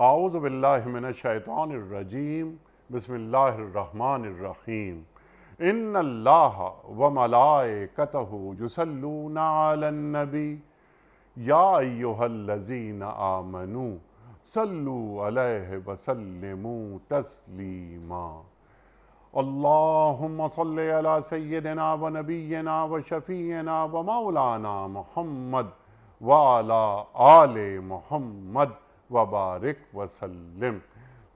اعوذ باللہ من الشیطان الرجیم بسم اللہ الرحمن الرحیم ان اللہ وملائکتہ یصلون علی النبی یا ایہا الذین آمنوا صلوا علیہ وسلموا تسلیما اللہم صلی علی سیدنا و نبینا و شفیعنا و مولانا محمد وعلی آل محمد وبارک وسلم۔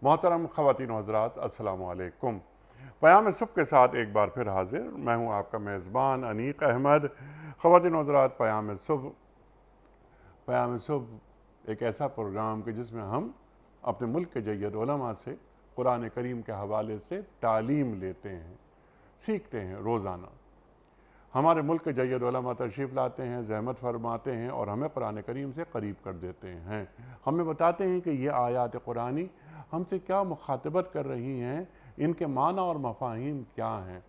محترم خواتین و حضرات، السلام علیکم۔ پیام صبح کے ساتھ ایک بار پھر حاضر میں ہوں آپ کا میزبان انیق احمد۔ خواتین و حضرات، پیام صبح ایک ایسا پروگرام کہ جس میں ہم اپنے ملک کے جید علماء سے قرآن کریم کے حوالے سے تعلیم لیتے ہیں، سیکھتے ہیں روزانہ۔ ہمارے ملک کے جید علماء تشریف لاتے ہیں، زحمت فرماتے ہیں اور ہمیں قرآن کریم سے قریب کر دیتے ہیں۔ ہمیں بتاتے ہیں کہ یہ آیات قرآنی ہم سے کیا مخاطبت کر رہی ہیں، ان کے معنی اور مفاہیم کیا ہیں،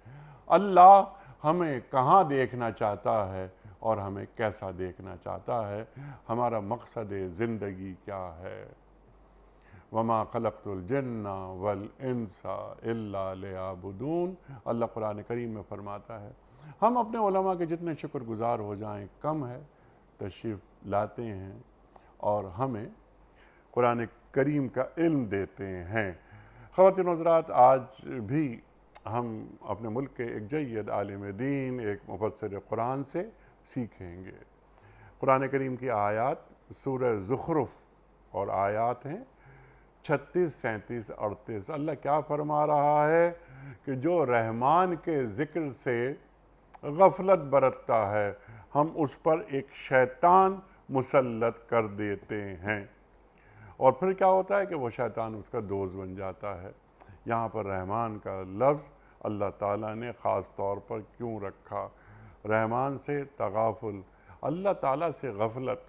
اللہ ہمیں کہاں دیکھنا چاہتا ہے اور ہمیں کیسا دیکھنا چاہتا ہے، ہمارا مقصد زندگی کیا ہے۔ وَمَا خَلَقْتُ الْجِنَّ وَالْإِنسَ إِلَّا لِيَعْبُدُونَ، اللہ قرآن کریم میں فرماتا ہے۔ ہم اپنے علماء کے جتنے شکر گزار ہو جائیں کم ہے، تشریف لاتے ہیں اور ہمیں قرآن کریم کا علم دیتے ہیں۔ خواتین و حضرات، آج بھی ہم اپنے ملک کے ایک جید عالم دین، ایک مفسر قرآن سے سیکھیں گے۔ قرآن کریم کی آیات سورہ زخرف اور آیات ہیں 36، 37، 38۔ اللہ کیا فرما رہا ہے کہ جو رحمان کے ذکر سے غفلت برتتا ہے ہم اس پر ایک شیطان مسلط کر دیتے ہیں، اور پھر کیا ہوتا ہے کہ وہ شیطان اس کا دوست بن جاتا ہے۔ یہاں پر رحمان کا لفظ اللہ تعالیٰ نے خاص طور پر کیوں رکھا؟ رحمان سے تغافل، اللہ تعالیٰ سے غفلت،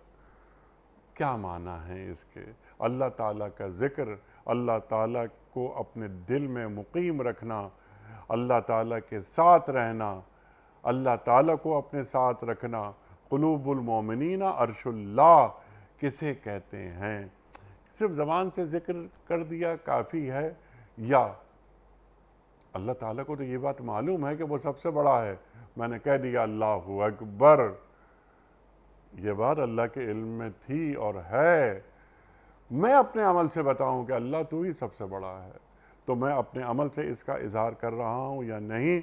کیا معنی ہے اس کے؟ اللہ تعالیٰ کا ذکر، اللہ تعالیٰ کو اپنے دل میں مقیم رکھنا، اللہ تعالیٰ کے ساتھ رہنا، اللہ تعالیٰ کو اپنے ساتھ رکھنا۔ قلوب المومنین عرش اللہ کسے کہتے ہیں؟ صرف زبان سے ذکر کر دیا کافی ہے، یا اللہ تعالیٰ کو تو یہ بات معلوم ہے کہ وہ سب سے بڑا ہے، میں نے کہہ دیا اللہ اکبر، یہ بات اللہ کے علم میں تھی اور ہے۔ میں اپنے عمل سے بتاؤں کہ اللہ تو ہی سب سے بڑا ہے، تو میں اپنے عمل سے اس کا اظہار کر رہا ہوں یا نہیں؟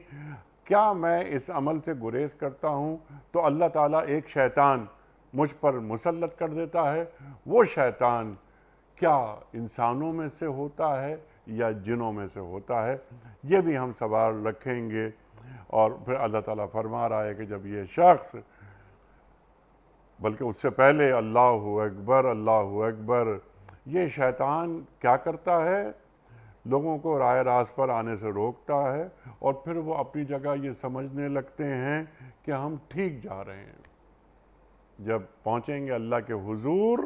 کیا میں اس عمل سے گریز کرتا ہوں تو اللہ تعالیٰ ایک شیطان مجھ پر مسلط کر دیتا ہے۔ وہ شیطان کیا انسانوں میں سے ہوتا ہے یا جنوں میں سے ہوتا ہے؟ یہ بھی ہم سوال رکھیں گے۔ اور پھر اللہ تعالیٰ فرما رہا ہے کہ جب یہ شخص، بلکہ اس سے پہلے اللہ اکبر، اللہ اکبر، یہ شیطان کیا کرتا ہے؟ لوگوں کو راہ راست پر آنے سے روکتا ہے، اور پھر وہ اپنی جگہ یہ سمجھنے لگتے ہیں کہ ہم ٹھیک جا رہے ہیں۔ جب پہنچیں گے اللہ کے حضور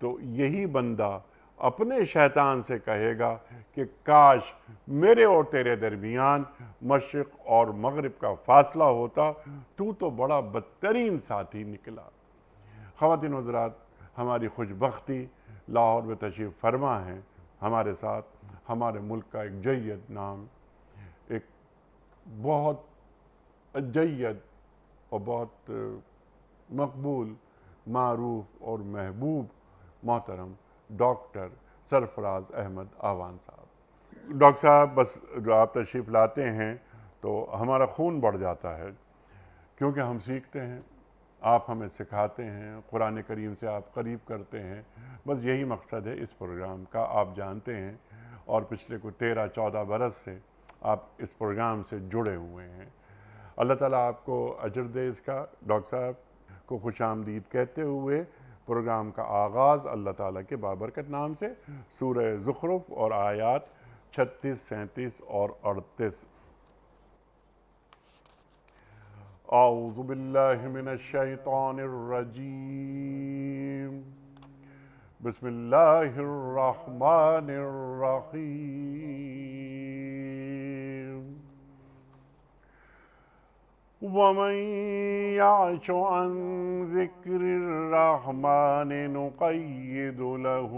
تو یہی بندہ اپنے شیطان سے کہے گا کہ کاش میرے اور تیرے درمیان مشرق اور مغرب کا فاصلہ ہوتا، تو بڑا بدترین ساتھی نکلا۔ خواتین و حضرات، ہماری خوش بختی لاہور میں تشریف فرما ہیں ہمارے ساتھ ہمارے ملک کا ایک جید نام، ایک بہت جید اور بہت مقبول، معروف اور محبوب محترم ڈاکٹر سرفراز احمد آوان صاحب۔ ڈاکٹر صاحب، بس جو آپ تشریف لاتے ہیں تو ہمارا خون بڑھ جاتا ہے، کیونکہ ہم سیکھتے ہیں، آپ ہمیں سکھاتے ہیں، قرآن کریم سے آپ قریب کرتے ہیں۔ بس یہی مقصد ہے اس پروگرام کا، آپ جانتے ہیں، اور پچھلے کو 13-14 برس سے آپ اس پروگرام سے جڑے ہوئے ہیں۔ اللہ تعالیٰ آپ کو اجر دے اس کا۔ ڈاکٹر صاحب کو خوش آمدید کہتے ہوئے پروگرام کا آغاز اللہ تعالیٰ کے بابرکت نام سے سورہ زخرف اور آیات 36، 37 اور 38۔ اعوذ باللہ من الشیطان الرجیم، بسم اللہ الرحمن الرحیم۔ ومن يعش عن ذكر الرحمن نقيد له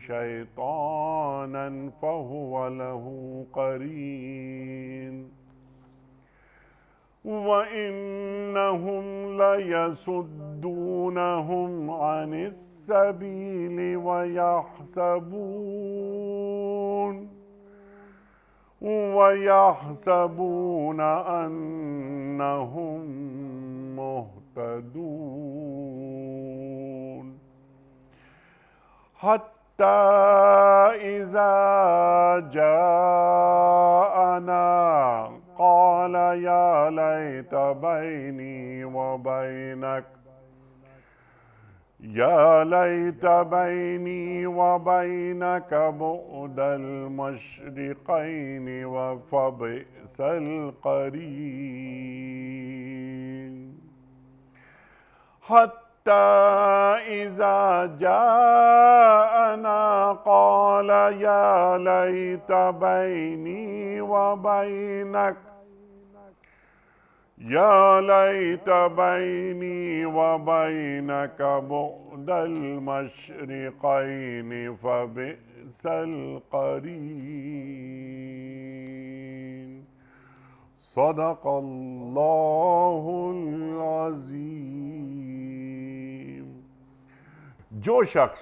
شيطانا فهو له قرين وإنهم ليصدونهم عن السبيل ويحسبون أنهم مهتدون حتى إذا جاءنا قال يا ليت بيني وبينك بعد المشرقين فبئس القرين حتى إذا جاءنا قال يا ليت بيني وبينك بعد المشرقين فبئس القرين صدق اللہ العظیم۔ جو شخص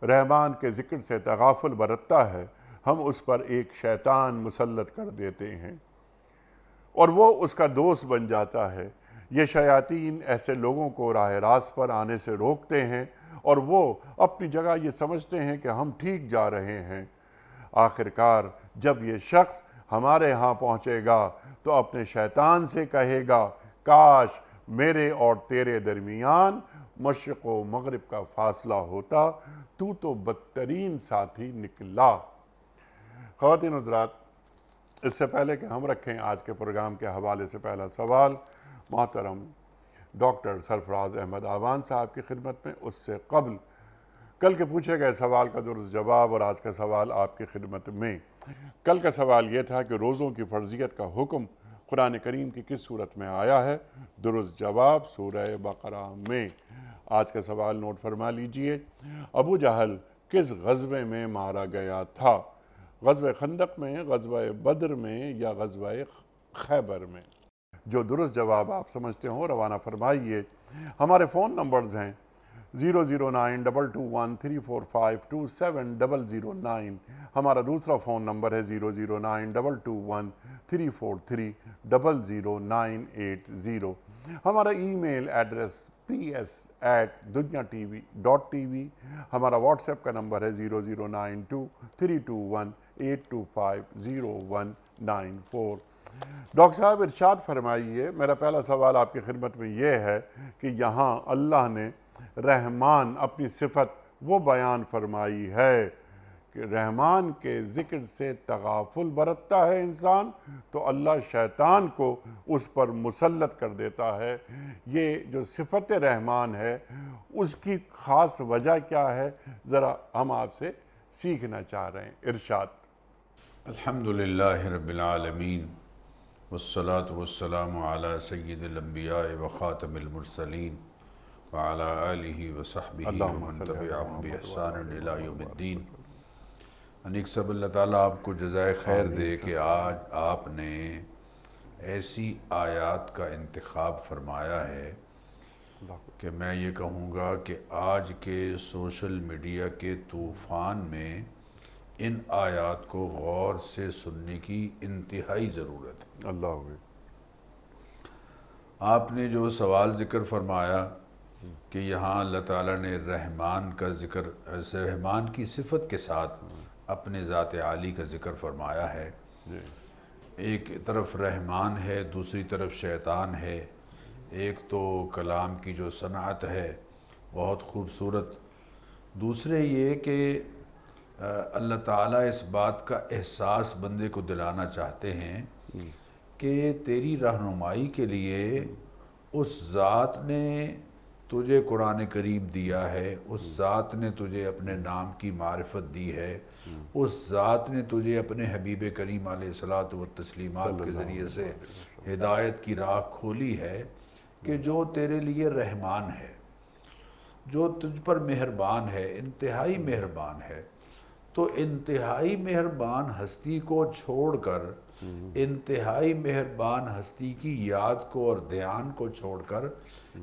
رحمان کے ذکر سے تغافل برتتا ہے ہم اس پر ایک شیطان مسلط کر دیتے ہیں اور وہ اس کا دوست بن جاتا ہے۔ یہ شیاطین ایسے لوگوں کو راہ راست پر آنے سے روکتے ہیں اور وہ اپنی جگہ یہ سمجھتے ہیں کہ ہم ٹھیک جا رہے ہیں۔ آخرکار جب یہ شخص ہمارے ہاں پہنچے گا تو اپنے شیطان سے کہے گا کاش میرے اور تیرے درمیان مشرق و مغرب کا فاصلہ ہوتا، تو بدترین ساتھی نکلا۔ خواتین حضرات، اس سے پہلے کہ ہم رکھیں آج کے پروگرام کے حوالے سے پہلا سوال محترم ڈاکٹر سرفراز احمد آوان صاحب کی خدمت میں، اس سے قبل کل کے پوچھے گئے سوال کا درست جواب اور آج کا سوال آپ کی خدمت میں۔ کل کا سوال یہ تھا کہ روزوں کی فرضیت کا حکم قرآن کریم کی کس صورت میں آیا ہے؟ درست جواب سورہ بقرہ میں۔ آج کا سوال نوٹ فرما لیجئے، ابو جہل کس غزوے میں مارا گیا تھا؟ غزوہ خندق میں، غزوہ بدر میں یا غزوہ خیبر میں؟ جو درست جواب آپ سمجھتے ہوں روانہ فرمائیے۔ ہمارے فون نمبرز ہیں 0092213452709، ہمارا دوسرا فون نمبر ہے 0092213400980، ہمارا ای میل ایڈریس ps@duniatv.tv، ہمارا واٹس ایپ کا نمبر ہے 009232182509194۔ ڈاکٹر صاحب ارشاد فرمائیے، میرا پہلا سوال آپ کی خدمت میں یہ ہے کہ یہاں اللہ نے رحمان اپنی صفت وہ بیان فرمائی ہے کہ رحمان کے ذکر سے تغافل برتتا ہے انسان تو اللہ شیطان کو اس پر مسلط کر دیتا ہے۔ یہ جو صفت رحمان ہے اس کی خاص وجہ کیا ہے؟ ذرا ہم آپ سے سیکھنا چاہ رہے ہیں، ارشاد۔ الحمدللہ رب العالمین والصلاة والسلام علی سید الانبیاء وخاتم المرسلین وعلی آلہ وصحبہ ومن تبعہم بإحسان الی یوم الدین۔ انیک سب اللہ تعالیٰ آپ کو جزائے خیر دے کہ آج آپ نے ایسی آیات کا انتخاب فرمایا ہے کہ میں یہ کہوں گا کہ آج کے سوشل میڈیا کے طوفان میں ان آیات کو غور سے سننے کی انتہائی ضرورت ہے۔ اللہ ہوئے۔ آپ نے جو سوال ذکر فرمایا کہ یہاں اللہ تعالیٰ نے رحمان کا ذکر، رحمان کی صفت کے ساتھ اپنے ذات عالی کا ذکر فرمایا ہے۔ ایک طرف رحمان ہے، دوسری طرف شیطان ہے۔ ایک تو کلام کی جو صنعت ہے بہت خوبصورت، دوسرے یہ کہ اللہ تعالیٰ اس بات کا احساس بندے کو دلانا چاہتے ہیں کہ تیری رہنمائی کے لیے اس ذات نے تجھے قرآن کریم دیا ہے، اس ذات نے تجھے اپنے نام کی معرفت دی ہے، اس ذات نے تجھے اپنے حبیب کریم علیہ الصلاۃ والتسلیمات کے ذریعے سے ہدایت کی راہ کھولی ہے کہ جو تیرے لیے رحمان ہے، جو تجھ پر مہربان ہے، انتہائی مہربان ہے۔ تو انتہائی مہربان ہستی کو چھوڑ کر، انتہائی مہربان ہستی کی یاد کو اور دھیان کو چھوڑ کر،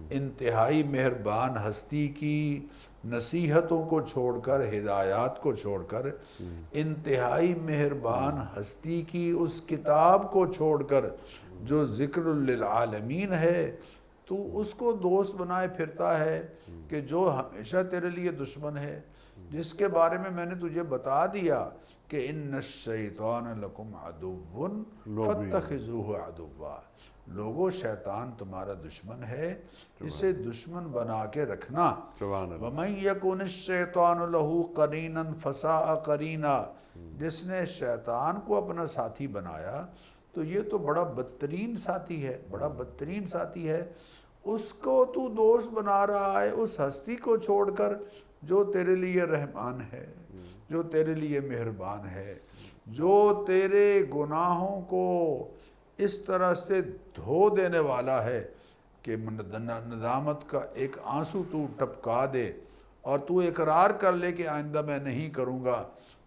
انتہائی مہربان ہستی کی نصیحتوں کو چھوڑ کر، ہدایات کو چھوڑ کر، انتہائی مہربان ہستی کی اس کتاب کو چھوڑ کر جو ذکر للعالمین ہے، تو اس کو دوست بنائے پھرتا ہے کہ جو ہمیشہ تیرے لیے دشمن ہے، جس کے بارے میں نے تجھے بتا دیا کہ ان الشیطان لکم عدو فاتخذوہ عدوا، لوگو شیطان تمہارا دشمن ہے، اسے دشمن بنا کے رکھنا۔ وَمَن يَكُنِ الشَّيْطَانُ لَهُ قَرِينًا فَسَاءَ قَرِينًا، جس نے شیطان کو اپنا ساتھی بنایا تو یہ تو بڑا بدترین ساتھی ہے، بڑا بدترین ساتھی ہے۔ اس کو تو دوست بنا رہا ہے، اس ہستی کو چھوڑ کر جو تیرے لیے رحمان ہے، جو تیرے لیے مہربان ہے، جو تیرے گناہوں کو اس طرح سے دھو دینے والا ہے کہ ندامت کا ایک آنسو تو ٹپکا دے اور تو اقرار کر لے کہ آئندہ میں نہیں کروں گا۔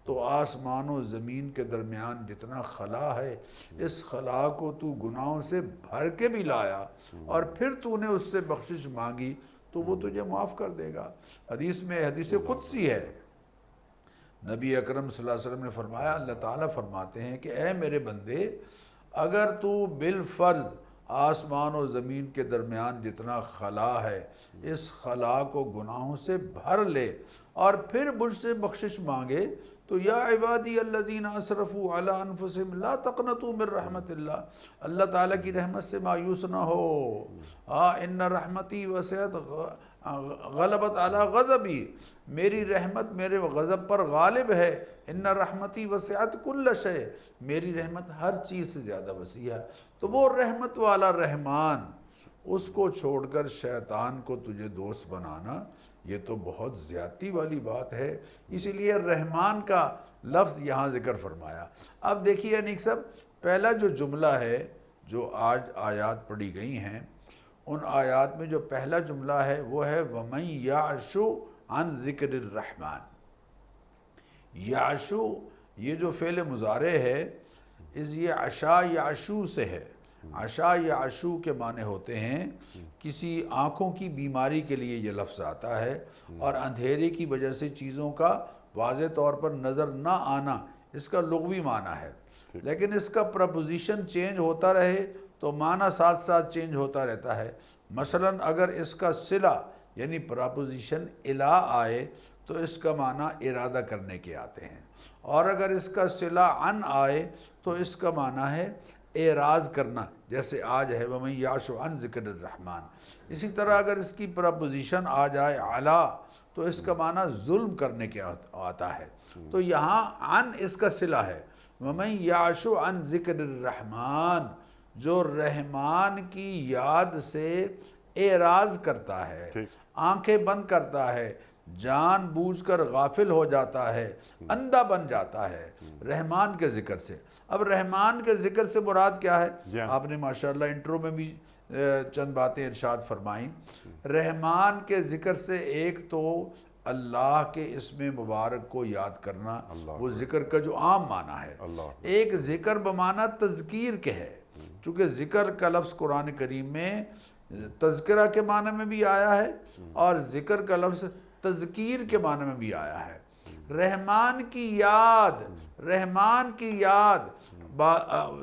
تو آسمان و زمین کے درمیان جتنا خلا ہے، اس خلا کو تو گناہوں سے بھر کے بھی لایا اور پھر تو نے اس سے بخشش مانگی تو وہ تجھے معاف کر دے گا۔ حدیث میں، حدیث قدسی ہے، نبی اکرم صلی اللہ علیہ وسلم نے فرمایا، اللہ تعالیٰ فرماتے ہیں کہ اے میرے بندے، اگر تو بالفرض آسمان و زمین کے درمیان جتنا خلا ہے، اس خلا کو گناہوں سے بھر لے اور پھر مجھ سے بخشش مانگے تو یا عبادی الذین اسرفوا علی انفسہم لا تقنطوا من رحمت اللہ، اللہ تعالیٰ کی رحمت سے مایوس نہ ہو۔ ان رحمتی وسعت غلبت علی غضبی، میری رحمت میرے غضب پر غالب ہے۔ ان رحمتی وسعت کل شیء، میری رحمت ہر چیز سے زیادہ وسیع ہے۔ تو وہ رحمت والا رحمان، اس کو چھوڑ کر شیطان کو تجھے دوست بنانا، یہ تو بہت زیادتی والی بات ہے۔ اسی لیے رحمان کا لفظ یہاں ذکر فرمایا۔ اب دیکھیے انیک صاحب، پہلا جو جملہ ہے جو آج آیات پڑھی گئی ہیں، ان آیات میں جو پہلا جملہ ہے وہ ہے وَمَن يَعْشُ عَن ذِكْرِ الرَّحْمَن۔ یعشو، یہ جو فعل مضارع ہے، یہ عشا یعشو سے ہے۔ عشا یعشو کے معنی ہوتے ہیں کسی آنکھوں کی بیماری کے لیے یہ لفظ آتا ہے، اور اندھیرے کی وجہ سے چیزوں کا واضح طور پر نظر نہ آنا، اس کا لغوی معنی ہے۔ لیکن اس کا پرپوزیشن چینج ہوتا رہے تو معنی ساتھ ساتھ چینج ہوتا رہتا ہے۔ مثلا اگر اس کا صلہ یعنی پرپوزیشن الا آئے تو اس کا معنی ارادہ کرنے کے آتے ہیں، اور اگر اس کا صلہ عن آئے تو اس کا معنی ہے اعراض کرنا، جیسے آج ہے وَمَن يَعْشُ عَن ذِكْرِ الرَّحْمَن۔ اسی طرح اگر اس کی پرپوزیشن آ جائے علا تو اس کا معنی ظلم کرنے کے آتا ہے۔ تو یہاں عن اس کا صلہ ہے، وَمَن يَعْشُ عَن ذِكْرِ الرَّحْمَن، جو رحمان کی یاد سے اعراض کرتا ہے، آنکھیں بند کرتا ہے، جان بوجھ کر غافل ہو جاتا ہے، اندھا بن جاتا ہے رحمان کے ذکر سے۔ اب رحمان کے ذکر سے مراد کیا ہے؟ آپ نے ماشاءاللہ انٹرو میں بھی چند باتیں ارشاد فرمائیں۔ رحمان کے ذکر سے ایک تو اللہ کے اسم مبارک کو یاد کرنا، وہ ذکر کا جو عام معنی ہے۔ ایک ذکر بمعنی تذکیر کے ہے، چونکہ ذکر کا لفظ قرآن کریم میں تذکرہ کے معنی میں بھی آیا ہے اور ذکر کا لفظ تذکیر کے معنی میں بھی آیا ہے۔ رحمان کی یاد، رحمان کی یاد،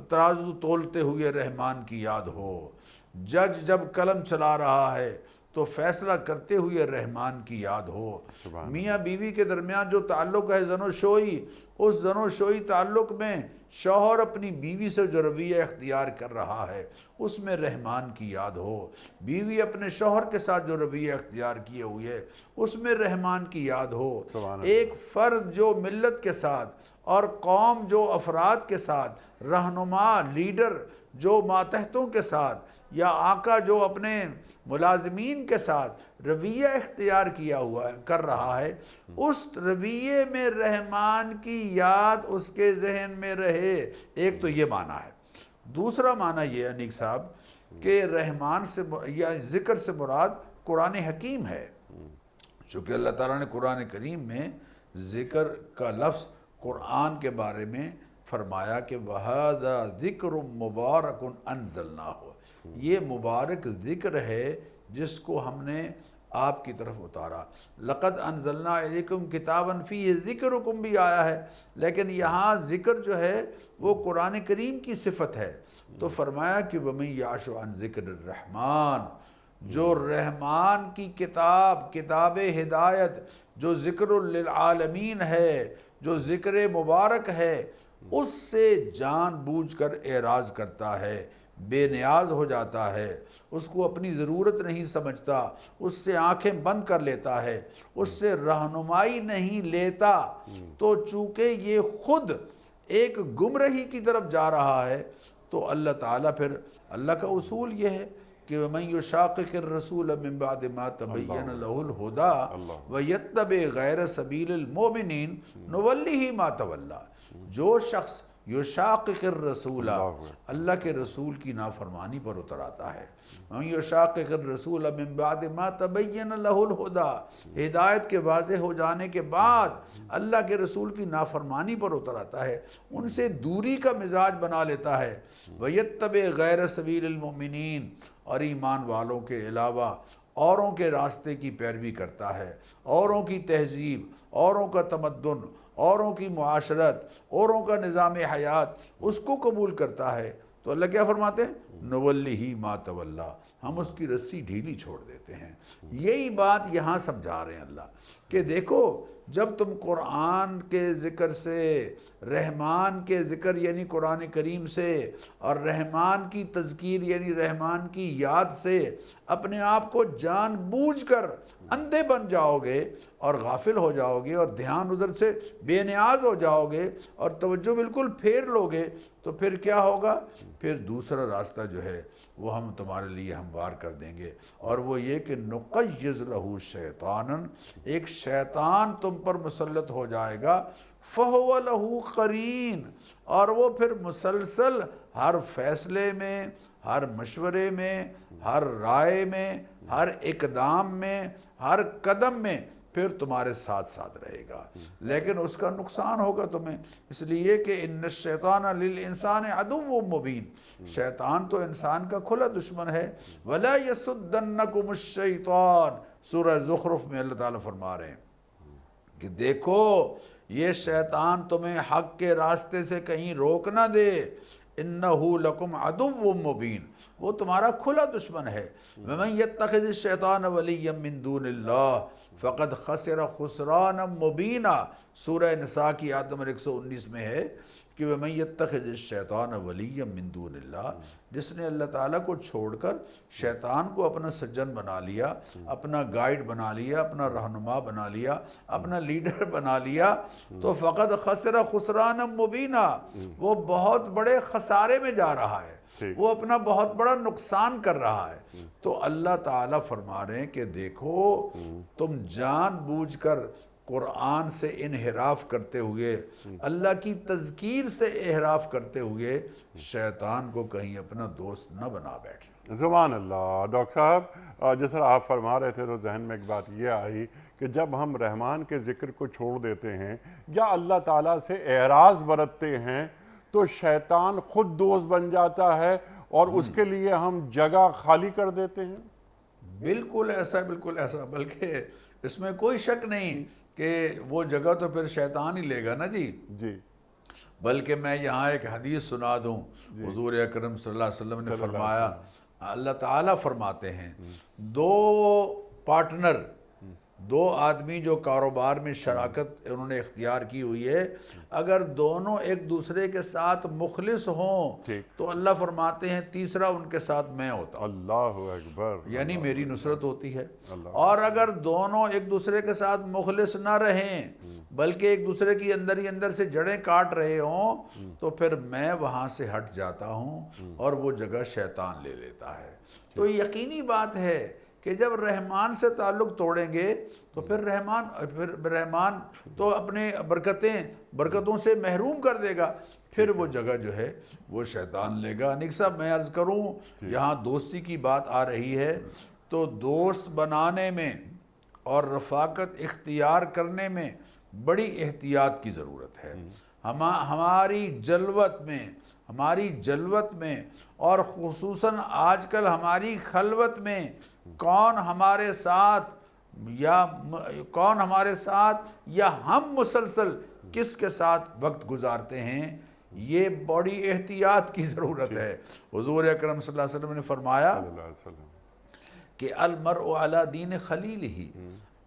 ترازو تولتے ہوئے رحمان کی یاد ہو، جج جب قلم چلا رہا ہے تو فیصلہ کرتے ہوئے رحمان کی یاد ہو، میاں بیوی کے درمیان جو تعلق ہے زن و شوئی، اس زن و شوئی تعلق میں شوہر اپنی بیوی سے جو رویہ اختیار کر رہا ہے اس میں رحمان کی یاد ہو، بیوی اپنے شوہر کے ساتھ جو رویہ اختیار کیے ہوئے اس میں رحمان کی یاد ہو، ایک فرد جو ملت کے ساتھ اور قوم جو افراد کے ساتھ، رہنما لیڈر جو ماتحتوں کے ساتھ یا آقا جو اپنے ملازمین کے ساتھ رویہ اختیار کیا ہوا ہے کر رہا ہے، اس رویے میں رحمان کی یاد اس کے ذہن میں رہے. ایک تو یہ معنی ہے. دوسرا معنی یہ ہے انیک صاحب کہ رحمان سے یا ذکر سے مراد قرآن حکیم ہے، چونکہ اللہ تعالیٰ نے قرآن کریم میں ذکر کا لفظ قرآن کے بارے میں فرمایا کہ وَهَذَا ذِكْرٌ مُبَارَكٌ أَنزَلْنَاهُ، یہ مبارک ذکر ہے جس کو ہم نے آپ کی طرف اتارا. لَقَدْ أَنزَلْنَا إِلَيْكُمْ كِتَابًا فِيهِ ذِكْرُكُمْ بھی آیا ہے، لیکن یہاں ذکر جو ہے وہ قرآن کریم کی صفت ہے. تو فرمایا کہ وَمَن يَعْشُ عَنْ ذِكْرِ الرَّحْمَانِ، جو رحمان کی کتاب ہدایت، جو ذکر للعالمین ہے، جو ذکر مبارک ہے، اس سے جان بوجھ کر اعراض کرتا ہے، بے نیاز ہو جاتا ہے، اس کو اپنی ضرورت نہیں سمجھتا، اس سے آنکھیں بند کر لیتا ہے، اس سے رہنمائی نہیں لیتا، تو چونکہ یہ خود ایک گمراہی کی طرف جا رہا ہے، تو اللہ تعالیٰ پھر اللہ کا اصول یہ ہے کہ وَمَن يُشَاقِقِ الرَّسُولَ مِن بَعْدِ مَا تَبَيَّنَ لَهُ الْهُدَىٰ وَيَتَّبِعْ غَيْرَ سَبِيلِ الْمُؤْمِنِينَ نُوَلِّهِ مَا تَوَلَّىٰ. جو شخص یشاقق الرسول، اللہ کے رسول کی نافرمانی پر اتر آتا ہے، وَمَن يُشَاقِقِ الرَّسُولَ مِن بَعْدِ مَا تَبَيَّنَ لَهُ الْهُدَىٰ، ہدایت کے واضح ہو جانے کے بعد اللہ کے رسول کی نافرمانی پر اتر آتا ہے، ان سے دوری کا مزاج بنا لیتا ہے. وَيَتَّبِعْ غَيْرَ سَبِيلِ الْمُؤْمِنِينَ، اور ایمان والوں کے علاوہ اوروں کے راستے کی پیروی کرتا ہے، اوروں کی تہذیب، اوروں کا تمدن، اوروں کی معاشرت، اوروں کا نظام حیات، اس کو قبول کرتا ہے. تو اللہ کیا فرماتے ہیں؟ نُوَلِّهِ مَا تَوَلَّىٰ، ہم اس کی رسی ڈھیلی چھوڑ دیتے ہیں. یہی بات یہاں سمجھا رہے ہیں اللہ کہ دیکھو جب تم قرآن کے ذکر سے، رحمان کے ذکر یعنی قرآن کریم سے، اور رحمان کی تذکیر یعنی رحمان کی یاد سے اپنے آپ کو جان بوجھ کر اندھے بن جاؤ گے اور غافل ہو جاؤ گے اور دھیان ادھر سے بے نیاز ہو جاؤ گے اور توجہ بالکل پھیر لو گے، تو پھر کیا ہوگا؟ پھر دوسرا راستہ جو ہے وہ ہم تمہارے لیے ہموار کر دیں گے، اور وہ یہ کہ نقیض لہ شیطانا، ایک شیطان تم پر مسلط ہو جائے گا، فہو لہ قرین، اور وہ پھر مسلسل ہر فیصلے میں، ہر مشورے میں، ہر رائے میں، ہر اقدام میں، ہر قدم میں پھر تمہارے ساتھ ساتھ رہے گا، لیکن اس کا نقصان ہوگا تمہیں، اس لیے کہ ان الشیطان للانسان عدو مبین، شیطان تو انسان کا کھلا دشمن ہے. ولا یصدنکم الشیطان، سورہ زخرف میں اللہ تعالیٰ فرما رہے ہیں کہ دیکھو یہ شیطان تمہیں حق کے راستے سے کہیں روک نہ دے، انہو لکم عدو مبین، وہ تمہارا کھلا دشمن ہے. ومن یتخذ الشیطان ولیا من دون اللہ فقد خسر خسرانا مبینا، سورہ نساء کی آیت نمبر 119 میں ہے کہ ومن یتخذ الشیطان ولیا من دون اللہ، جس نے اللہ تعالیٰ کو چھوڑ کر شیطان کو اپنا سجن بنا لیا، اپنا گائیڈ بنا لیا، اپنا رہنما بنا لیا، اپنا لیڈر بنا لیا، تو فقد خسر خسرانا مبینا، وہ بہت بڑے خسارے میں جا رہا ہے، وہ اپنا بہت بڑا نقصان کر رہا ہے. تو اللہ تعالیٰ فرما رہے ہیں کہ دیکھو تم جان بوجھ کر قرآن سے انحراف کرتے ہوئے، اللہ کی تذکیر سے انحراف کرتے ہوئے شیطان کو کہیں اپنا دوست نہ بنا بیٹھے. زبان اللہ. ڈاکٹر صاحب جس طرح آپ فرما رہے تھے تو ذہن میں ایک بات یہ آئی کہ جب ہم رحمان کے ذکر کو چھوڑ دیتے ہیں یا اللہ تعالیٰ سے اعراض برتتے ہیں تو شیطان خود دوست بن جاتا ہے اور اس کے لیے ہم جگہ خالی کر دیتے ہیں. بالکل ایسا، بالکل ایسا، بلکہ اس میں کوئی شک نہیں کہ وہ جگہ تو پھر شیطان ہی لے گا نا جی. بلکہ میں یہاں ایک حدیث سنا دوں. حضور اکرم صلی اللہ علیہ وسلم نے فرمایا، اللہ تعالیٰ فرماتے ہیں دو پارٹنر دو آدمی جو کاروبار میں شراکت انہوں نے اختیار کی ہوئی ہے، اگر دونوں ایک دوسرے کے ساتھ مخلص ہوں تو اللہ فرماتے ہیں تیسرا ان کے ساتھ میں ہوتا ہوں، اللہ اکبر، یعنی میری نصرت ہوتی ہے۔ اور اگر دونوں ایک دوسرے کے ساتھ مخلص نہ رہیں بلکہ ایک دوسرے کی اندر ہی اندر سے جڑیں کاٹ رہے ہوں تو پھر میں وہاں سے ہٹ جاتا ہوں اور وہ جگہ شیطان لے لیتا ہے۔ تو یقینی بات ہے کہ جب رحمان سے تعلق توڑیں گے تو پھر رحمان تو اپنے برکتوں سے محروم کر دے گا، پھر وہ جگہ جو ہے وہ شیطان لے گا۔ نیک صاحب میں عرض کروں، یہاں دوستی کی بات آ رہی ہے تو دوست بنانے میں اور رفاقت اختیار کرنے میں بڑی احتیاط کی ضرورت ہے۔ ہماری جلوت میں اور خصوصاً آج کل ہماری خلوت میں کون ہمارے ساتھ یا ہم مسلسل کس کے ساتھ وقت گزارتے ہیں، یہ بڑی احتیاط کی ضرورت ہے۔ حضور اکرم صلی اللہ علیہ وسلم نے فرمایا کہ المرء علی دین خلیلہ،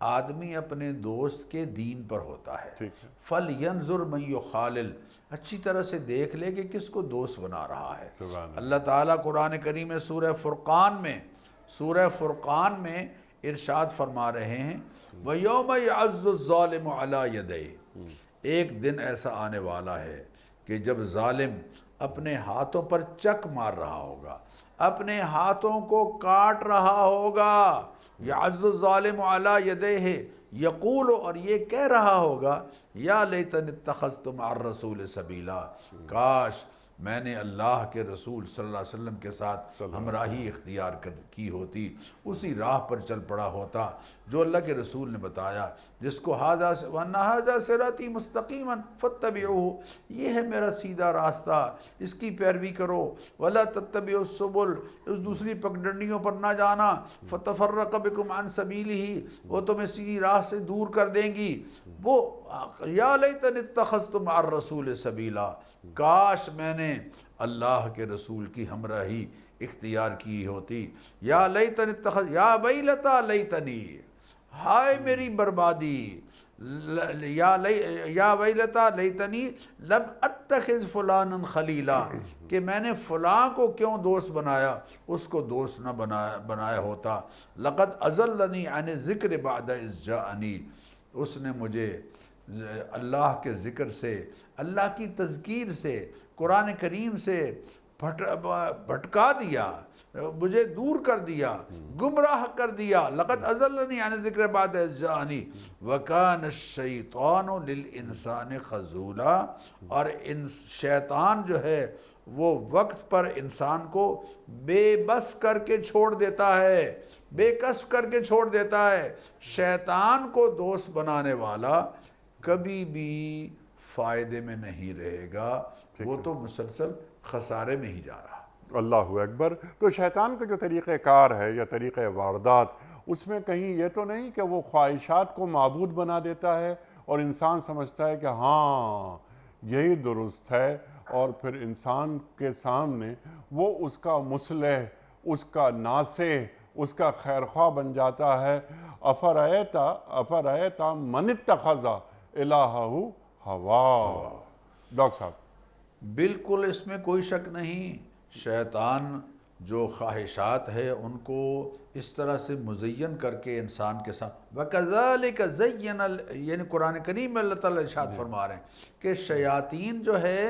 آدمی اپنے دوست کے دین پر ہوتا ہے۔ فَلْيَنْظُرْ مَنْ يُخَالِلْ، اچھی طرح سے دیکھ لے کہ کس کو دوست بنا رہا ہے۔ اللہ تعالیٰ قرآن کریم میں سورہ فرقان میں ارشاد فرما رہے ہیں وَيَوْمَ يَعَزُّ الظَّالِمُ عَلَى يَدَيْهِ، ایک دن ایسا آنے والا ہے کہ جب ظالم اپنے ہاتھوں پر چک مار رہا ہوگا، اپنے ہاتھوں کو کاٹ رہا ہوگا، یعز الظالم علی یدیہ، یقول، اور یہ کہہ رہا ہوگا یا لیتنی اتخذت مع الرسول سبیلا، کاش میں نے اللہ کے رسول صلی اللہ علیہ وسلم کے ساتھ ہمراہی اختیار کی ہوتی، اسی راہ پر چل پڑا ہوتا جو اللہ کے رسول نے بتایا، جس کو وَأَنَّ هَذَا صِرَاطِي مُسْتَقِيمًا فَاتَّبِعُوهُ، یہ ہے میرا سیدھا راستہ، اس کی پیروی کرو، وَلَا تَتَّبِعُوا السُّبُلَ، اس دوسری پگڈنڈیوں پر نہ جانا، فَتَفَرَّقَ بِكُمْ عَنْ سَبِيلِهِ، وہ تمہیں سیدھی راہ سے دور کر دیں گی۔ وہ یا لیتنی اتخذت مع الرسول سبیلا، کاش میں نے اللہ کے رسول کی ہمراہی اختیار کی ہوتی۔ یا لیتنی یا ویلتا لیتنی، ہائے میری بربادی، یا ویلتا لیتنی لم اتخذ فلانا خلیلا، کہ میں نے فلاں کو کیوں دوست بنایا، اس کو دوست نہ بنایا ہوتا۔ لقد اضلنی عن الذکر بعد اذ جاءنی، اس نے مجھے اللہ کے ذکر سے، اللہ کی تذکیر سے، قرآن کریم سے بھٹکا دیا، مجھے دور کر دیا، گمراہ کر دیا۔ لقد اضلنی عن الذکر بعد اذ جاءنی وکان الشیطان للانسان خذولا، اور شیطان جو ہے وہ وقت پر انسان کو بے بس کر کے چھوڑ دیتا ہے، بے کس کر کے چھوڑ دیتا ہے۔ شیطان کو دوست بنانے والا کبھی بھی فائدے میں نہیں رہے گا، وہ تو مسلسل خسارے میں ہی جا رہا۔ اللہ اکبر۔ تو شیطان کا جو طریقہ کار ہے یا طریقہ واردات، اس میں کہیں یہ تو نہیں کہ وہ خواہشات کو معبود بنا دیتا ہے اور انسان سمجھتا ہے کہ ہاں یہی درست ہے، اور پھر انسان کے سامنے وہ اس کا مصلح، اس کا ناصح، اس کا خیرخواہ بن جاتا ہے۔ افرأیتا من اتخذ الہہ ہوا۔ ڈاکٹر صاحب بالکل اس میں کوئی شک نہیں، شیطان جو خواہشات ہے ان کو اس طرح سے مزین کر کے انسان کے ساتھ، وَكَذَلِكَ زَيَّنَ، یعنی قرآن کریم میں اللہ تعالیٰ ارشاد فرما رہے ہیں کہ شیاطین جو ہے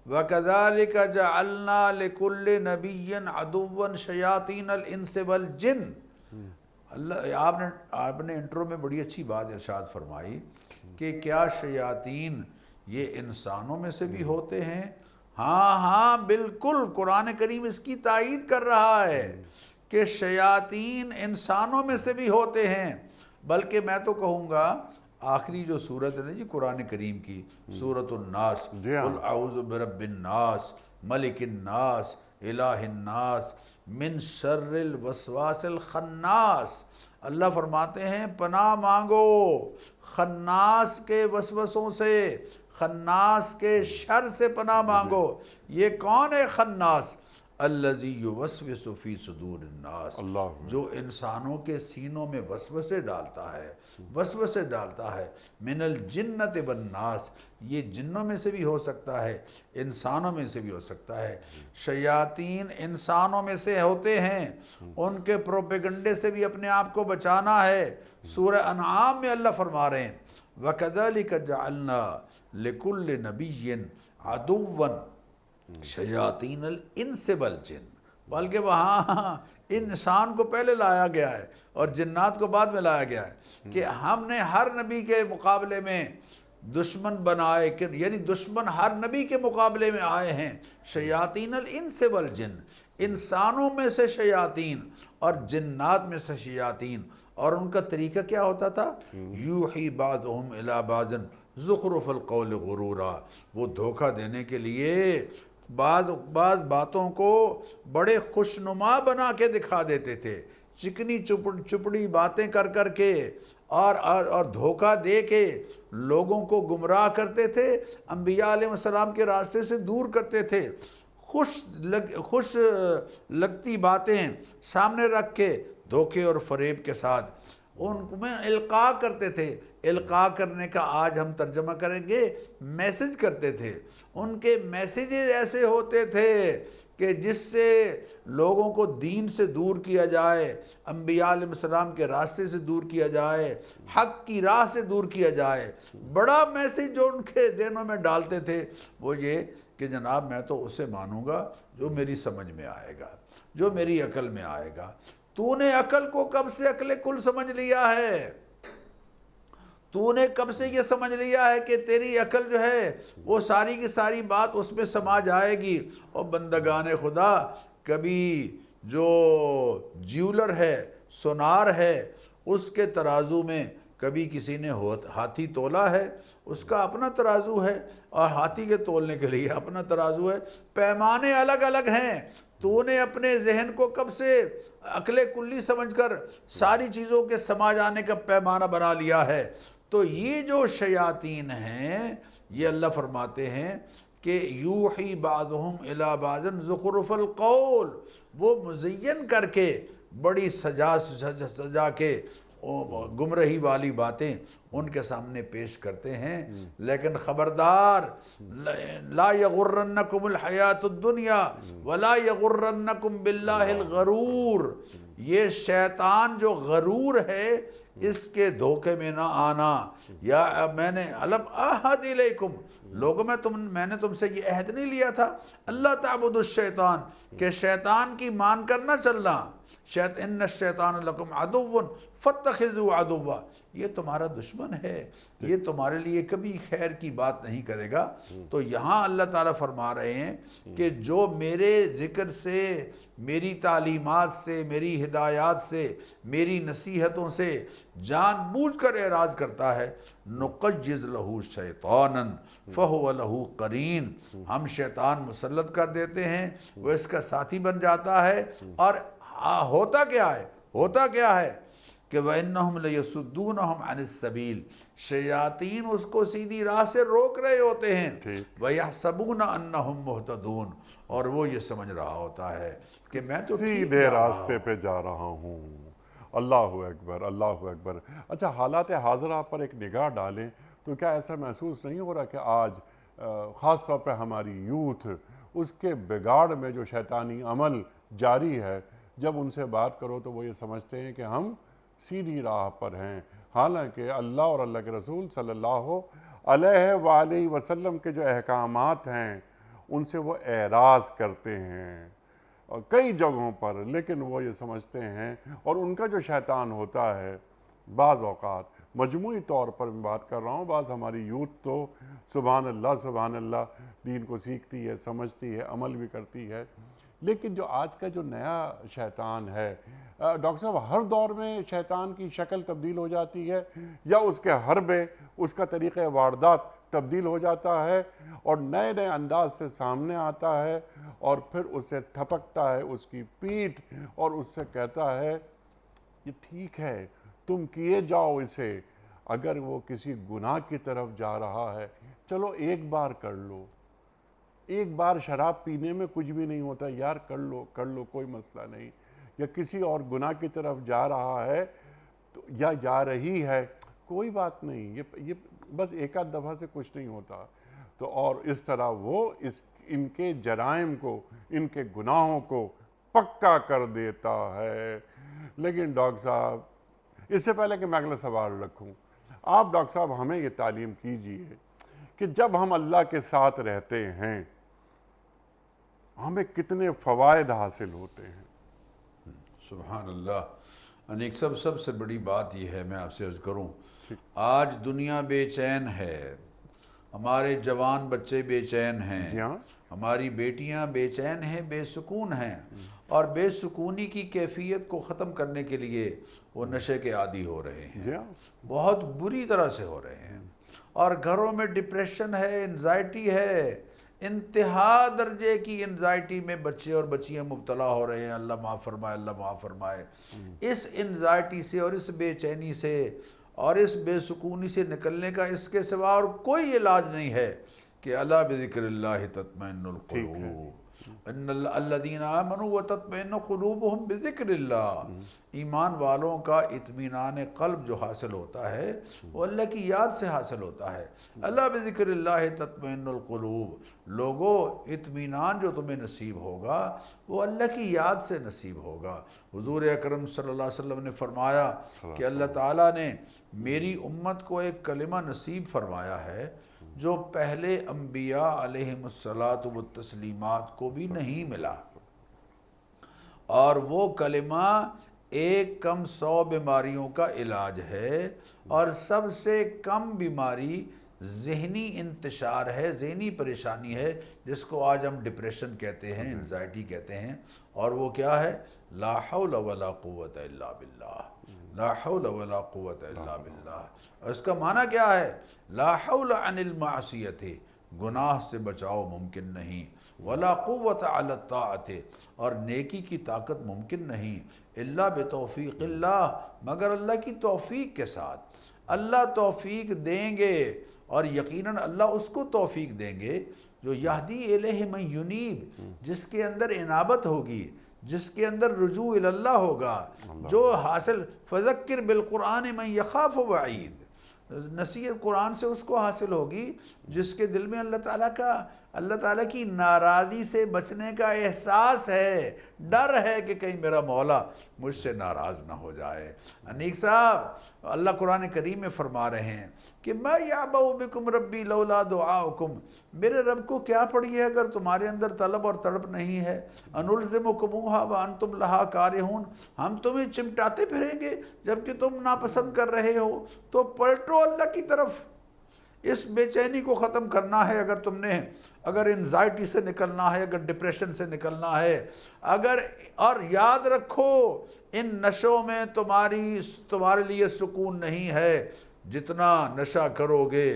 وَكَذَلِكَ جَعَلْنَا لِكُلِّ نَبِيٍّ عَدُوًّا شَيَاطِينَ الْإِنسِ وَالْجِنِّ۔ اللہ آپ نے انٹرو میں بڑی اچھی بات ارشاد فرمائی کہ کیا شیاطین یہ انسانوں میں سے بھی ہوتے ہیں؟ ہاں بالکل، قرآن کریم اس کی تائید کر رہا ہے کہ شیاطین انسانوں میں سے بھی ہوتے ہیں۔ بلکہ میں تو کہوں گا آخری جو سورت ہے نا جی قرآن کریم کی، سورۃ الناس، قل اعوذ برب الناس ملک الناس الہ الناس من شر الوسواس الخناس، اللہ فرماتے ہیں پناہ مانگو خناس کے وسوسوں سے، خناس کے شر سے پناہ مانگو۔ یہ کون ہے خناس؟ الذی یوسوس فی صدور الناس، اللہ جو انسانوں کے سینوں میں وسوسے ڈالتا ہے من الجنت والناس، یہ جنوں میں سے بھی ہو سکتا ہے، انسانوں میں سے بھی ہو سکتا ہے۔ شیاطین انسانوں میں سے ہوتے ہیں، ان کے پروپیگنڈے سے بھی اپنے آپ کو بچانا ہے۔ سورہ انعام میں اللہ فرما رہے ہیں وَكَذَلِكَ جَعَلْنَا لِكُلِّ نَبِيٍّ عَدُوًّا شیاطین الانس والجن، بلکہ وہاں انسان کو پہلے لایا گیا ہے اور جنات کو بعد میں لایا گیا ہے کہ ہم نے ہر نبی کے مقابلے میں دشمن بنائے، یعنی دشمن ہر نبی کے مقابلے میں آئے ہیں۔ شیاطین الانس والجن، انسانوں میں سے شیاطین اور جنات میں سے شیاطین، اور ان کا طریقہ کیا ہوتا تھا؟ یوحی بعضهم الی بعض زخرف القول غرورا، وہ دھوکہ دینے کے لیے بعض باتوں کو بڑے خوشنما بنا کے دکھا دیتے تھے، چکنی چپڑی باتیں کر کے اور دھوکہ دے کے لوگوں کو گمراہ کرتے تھے، انبیاء علیہ السلام کے راستے سے دور کرتے تھے۔ خوش لگتی باتیں سامنے رکھ کے دھوکے اور فریب کے ساتھ ان میں القاء کرتے تھے۔ القاء کرنے کا آج ہم ترجمہ کریں گے میسج کرتے تھے۔ ان کے میسیجز ایسے ہوتے تھے کہ جس سے لوگوں کو دین سے دور کیا جائے، انبیاء علیہ السلام کے راستے سے دور کیا جائے، حق کی راہ سے دور کیا جائے۔ بڑا میسیج جو ان کے ذہنوں میں ڈالتے تھے وہ یہ کہ جناب میں تو اسے مانوں گا جو میری سمجھ میں آئے گا، جو میری عقل میں آئے گا۔ تو نے عقل کو کب سے عقل کل سمجھ لیا ہے؟ تو نے کب سے یہ سمجھ لیا ہے کہ تیری عقل جو ہے وہ ساری کی ساری بات اس میں سما جائے گی؟ اور بندگان خدا، کبھی جو جیولر ہے، سونار ہے، اس کے ترازو میں کبھی کسی نے ہاتھی تولا ہے، اس کا اپنا ترازو ہے، اور ہاتھی کے تولنے کے لیے اپنا ترازو ہے، پیمانے الگ الگ ہیں۔ تو نے اپنے ذہن کو کب سے عقل کلی سمجھ کر ساری چیزوں کے سما جانے کا پیمانہ بنا لیا ہے؟ تو یہ جو شیاطین ہیں، یہ اللہ فرماتے ہیں کہ یوحی بعضهم الی بعض زخرف القول، وہ مزین کر کے بڑی سجا کے گمراہی والی باتیں ان کے سامنے پیش کرتے ہیں۔ لیکن خبردار، لا یغرنکم الحیات الدنیا ولا یغرنکم باللہ الغرور، یہ شیطان جو غرور ہے اس کے دھوکے میں نہ آنا۔ یا میں نے علم احد الیکم، لوگوں میں نے تم سے یہ عہد نہیں لیا تھا اللہ تعبد الشیطان، کہ شیطان کی مان کر نہ چلنا۔ ان الشیطان لکم عدو فاتخذوا عدوا، یہ تمہارا دشمن ہے، یہ تمہارے لیے کبھی خیر کی بات نہیں کرے گا۔ تو یہاں اللہ تعالیٰ فرما رہے ہیں کہ جو میرے ذکر سے، میری تعلیمات سے، میری ہدایات سے، میری نصیحتوں سے جان بوجھ کر اعراض کرتا ہے، نقیض لہ شیطانا فہو لہ قرین، ہم شیطان مسلط کر دیتے ہیں، وہ اس کا ساتھی بن جاتا ہے۔ اور ہوتا کیا ہے کہ وَإِنَّهُمْ لَيَسُدُّونَهُمْ عَنِ السَّبِيلِ، شیاطین اس کو سیدھی راہ سے روک رہے ہوتے ہیں۔ وَيَحْسَبُونَ أَنَّهُمْ مُهْتَدُونَ، اور وہ یہ سمجھ رہا ہوتا ہے کہ میں تو سیدھے راستے پہ جا رہا ہوں۔ اللہ اکبر، اللہ اکبر۔ اچھا، حالات حاضرہ پر ایک نگاہ ڈالیں تو کیا ایسا محسوس نہیں ہو رہا کہ آج خاص طور پہ ہماری یوتھ، اس کے بگاڑ میں جو شیطانی عمل جاری ہے، جب ان سے بات کرو تو وہ یہ سمجھتے ہیں کہ ہم سیدھی راہ پر ہیں، حالانکہ اللہ اور اللہ کے رسول صلی اللہ علیہ وآلہ وسلم کے جو احکامات ہیں ان سے وہ اعراض کرتے ہیں اور کئی جگہوں پر، لیکن وہ یہ سمجھتے ہیں، اور ان کا جو شیطان ہوتا ہے بعض اوقات، مجموعی طور پر میں بات کر رہا ہوں، بعض ہماری یوتھ تو سبحان اللہ دین کو سیکھتی ہے، سمجھتی ہے، عمل بھی کرتی ہے، لیکن جو آج کا جو نیا شیطان ہے، ڈاکٹر صاحب، ہر دور میں شیطان کی شکل تبدیل ہو جاتی ہے یا اس کے حربے، اس کا طریقہ واردات تبدیل ہو جاتا ہے اور نئے نئے انداز سے سامنے آتا ہے، اور پھر اسے تھپکتا ہے اس کی پیٹھ اور اس سے کہتا ہے یہ ٹھیک ہے، تم کیے جاؤ اسے، اگر وہ کسی گناہ کی طرف جا رہا ہے چلو ایک بار کر لو، ایک بار شراب پینے میں کچھ بھی نہیں ہوتا یار، کر لو کوئی مسئلہ نہیں، یا کسی اور گناہ کی طرف جا رہا ہے تو یا جا رہی ہے کوئی بات نہیں، یہ بس ایک آدھ دفعہ سے کچھ نہیں ہوتا. تو اور اس طرح وہ ان کے جرائم کو، ان کے گناہوں کو پکا کر دیتا ہے. لیکن ڈاکٹر صاحب، اس سے پہلے کہ میں اگلا سوال رکھوں، آپ ڈاکٹر صاحب ہمیں یہ تعلیم کیجئے کہ جب ہم اللہ کے ساتھ رہتے ہیں ہمیں کتنے فوائد حاصل ہوتے ہیں؟ سبحان اللہ. انیک سب سے بڑی بات یہ ہے، میں آپ سے عرض کروں، آج دنیا بے چین ہے، ہمارے جوان بچے بے چین ہیں، جی ہاں، ہماری بیٹیاں بے چین ہیں، بے سکون ہیں، اور بے سکونی کی کیفیت کو ختم کرنے کے لیے وہ نشے کے عادی ہو رہے ہیں، جی ہاں، بہت بری طرح سے ہو رہے ہیں. اور گھروں میں ڈپریشن ہے، انزائٹی ہے، انتہا درجے کی انزائٹی میں بچے اور بچیاں مبتلا ہو رہے ہیں. اللہ معاف فرمائے، اللہ معاف فرمائے. اس انزائٹی سے اور اس بے چینی سے اور اس بے سکونی سے نکلنے کا اس کے سوا اور کوئی علاج نہیں ہے کہ الا بذکر اللہ تطمئن القلوب، ان الذین آمنوا وتطمئن قلوبہم بذکر اللہ. ایمان والوں کا اطمینان قلب جو حاصل ہوتا ہے وہ اللہ کی یاد سے حاصل ہوتا ہے. الا بذکر اللہ تطمئن القلوب. لوگو، اطمینان جو تمہیں نصیب ہوگا وہ اللہ کی یاد سے نصیب ہوگا. حضور اکرم صلی اللہ علیہ وسلم نے فرمایا کہ اللہ تعالیٰ نے میری امت کو ایک کلمہ نصیب فرمایا ہے جو پہلے انبیاء علیہم الصلاۃ والتسلیمات کو بھی نہیں ملا، اور وہ کلمہ 100 بیماریوں کا علاج ہے. اور سب سے کم بیماری ذہنی انتشار ہے، ذہنی پریشانی ہے، جس کو آج ہم ڈپریشن کہتے ہیں، انزائٹی کہتے ہیں. اور وہ کیا ہے؟ لا حول ولا قوت الا باللہ، لا حول ولا قوت الا باللہ. اور اس کا معنی کیا ہے؟ لا حول عن المعصیت، گناہ سے بچاؤ ممکن نہیں، ولا قوت علی الطاعت، اور نیکی کی طاقت ممکن نہیں، الا بتوفیق اللہ، مگر اللہ کی توفیق کے ساتھ. اللہ توفیق دیں گے، اور یقیناً اللہ اس کو توفیق دیں گے جو یہدی الیہ من ینیب، جس کے اندر انابت ہوگی، جس کے اندر رجوع اللہ ہوگا، جو حاصل فذکر بالقرآن من یخاف وعید، نصیحت قرآن سے اس کو حاصل ہوگی جس کے دل میں اللہ تعالیٰ کی ناراضی سے بچنے کا احساس ہے، ڈر ہے کہ کہیں میرا مولا مجھ سے ناراض نہ ہو جائے. انیک صاحب، اللہ قرآن کریم میں فرما رہے ہیں کہ ما یعبأ بکم ربی لولا دعاؤکم، میرے رب کو کیا پڑی ہے اگر تمہارے اندر طلب اور تڑپ نہیں ہے. انلزمکموہا وانتم لہا کارہون، ہم تمہیں چمٹاتے پھریں گے جبکہ تم ناپسند کر رہے ہو. تو پلٹو اللہ کی طرف. اس بے چینی کو ختم کرنا ہے اگر تم نے، اگر انزائٹی سے نکلنا ہے، اگر ڈپریشن سے نکلنا ہے، اور یاد رکھو ان نشوں میں تمہارے لیے سکون نہیں ہے. جتنا نشہ کرو گے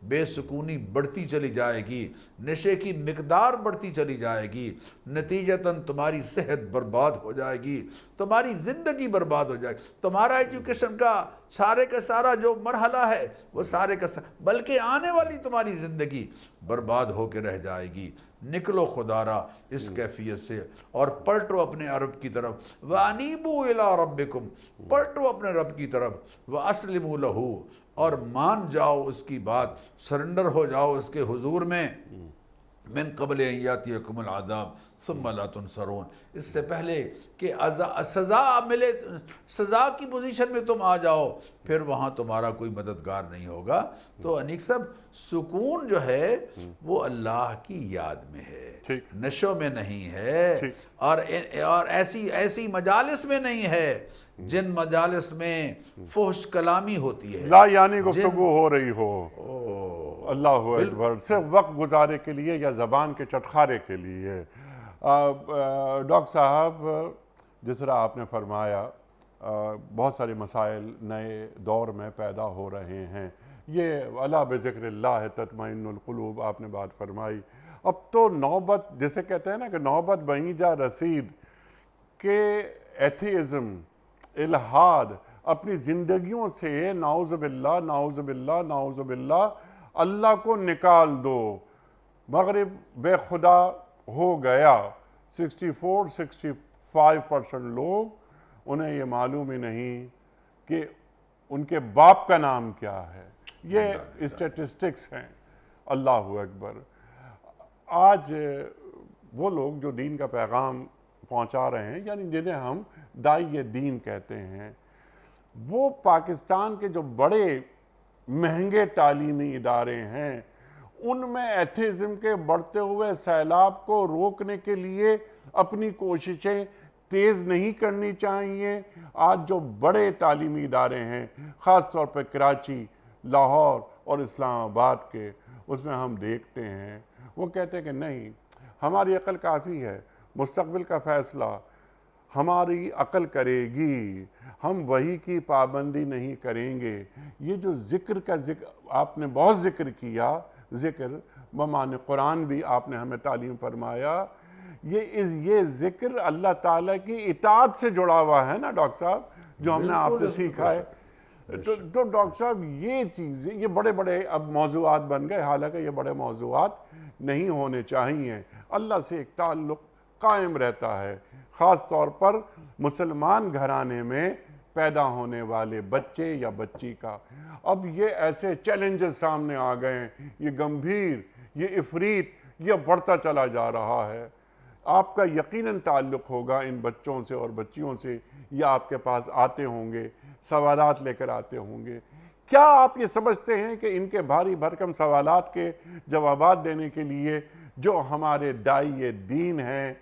بے سکونی بڑھتی چلی جائے گی، نشے کی مقدار بڑھتی چلی جائے گی، نتیجتاً تمہاری صحت برباد ہو جائے گی، تمہاری زندگی برباد ہو جائے گی، تمہارا ایجوکیشن کا سارا جو مرحلہ ہے وہ بلکہ آنے والی تمہاری زندگی برباد ہو کے رہ جائے گی. نکلو خدارا اس کیفیت سے اور پلٹو اپنے رب کی طرف. وَأَنِيبُوا إِلَىٰ رَبِّكُمْ، پلٹو اپنے رب کی طرف. وَأَسْلِمُوا لَهُ، اور مان جاؤ اس کی بات، سرنڈر ہو جاؤ اس کے حضور میں. من قبل ان یاتیکم العذاب ثم لا تنصرون، اس سے پہلے کہ سزا ملے، سزا کی پوزیشن میں تم آ جاؤ، پھر وہاں تمہارا کوئی مددگار نہیں ہوگا. تو انیک صاحب، سکون جو ہے وہ اللہ کی یاد میں ہے، نشوں میں نہیں ہے، اور ایسی مجالس میں نہیں ہے جن مجالس میں فحش کلامی ہوتی ہے، لا یعنی گفتگو ہو رہی ہو، اللہ اکبر، صرف وقت گزارے کے لیے یا زبان کے چٹخارے کے لیے. ڈاکٹر صاحب، جس طرح آپ نے فرمایا بہت سارے مسائل نئے دور میں پیدا ہو رہے ہیں. یہ الا بذکر اللہ تطمئن القلوب آپ نے بات فرمائی. اب تو نوبت، جسے کہتے ہیں نا کہ نوبت بہیں جا رسید کہ ایتھیزم، الحاد اپنی زندگیوں سے نعوذ باللہ نعوذ باللہ نعوذ باللہ اللہ کو نکال دو. مغرب بے خدا ہو گیا. 64-65% لوگ انہیں یہ معلوم ہی نہیں کہ ان کے باپ کا نام کیا ہے. یہ اسٹیٹسٹکس ہیں. اللہ اکبر. آج وہ لوگ جو دین کا پیغام پہنچا رہے ہیں، یعنی جنہیں ہم داعی دین کہتے ہیں، وہ پاکستان کے جو بڑے مہنگے تعلیمی ادارے ہیں ان میں ایتھیزم کے بڑھتے ہوئے سیلاب کو روکنے کے لیے اپنی کوششیں تیز نہیں کرنی چاہیے. آج جو بڑے تعلیمی ادارے ہیں، خاص طور پہ کراچی، لاہور اور اسلام آباد کے، اس میں ہم دیکھتے ہیں وہ کہتے ہیں کہ نہیں، ہماری عقل کافی ہے، مستقبل کا فیصلہ ہماری عقل کرے گی، ہم وحی کی پابندی نہیں کریں گے. یہ جو ذکر کا ذکر آپ نے بہت ذکر کیا، ذکر بمعنی قرآن بھی آپ نے ہمیں تعلیم فرمایا، یہ ذکر اللہ تعالیٰ کی اطاعت سے جڑا ہوا ہے نا ڈاکٹر صاحب، جو ہم نے آپ سے سیکھا ہے. تو ڈاکٹر صاحب یہ چیزیں، یہ بڑے بڑے اب موضوعات بن گئے، حالانکہ یہ بڑے موضوعات نہیں ہونے چاہیے. اللہ سے ایک تعلق قائم رہتا ہے، خاص طور پر مسلمان گھرانے میں پیدا ہونے والے بچے یا بچی کا. اب یہ ایسے چیلنجز سامنے آ گئے ہیں، یہ گمبھیر، یہ افریط، یہ بڑھتا چلا جا رہا ہے. آپ کا یقیناً تعلق ہوگا ان بچوں سے اور بچیوں سے، یا آپ کے پاس آتے ہوں گے، سوالات لے کر آتے ہوں گے. کیا آپ یہ سمجھتے ہیں کہ ان کے بھاری بھرکم سوالات کے جوابات دینے کے لیے جو ہمارے داعی دین ہیں،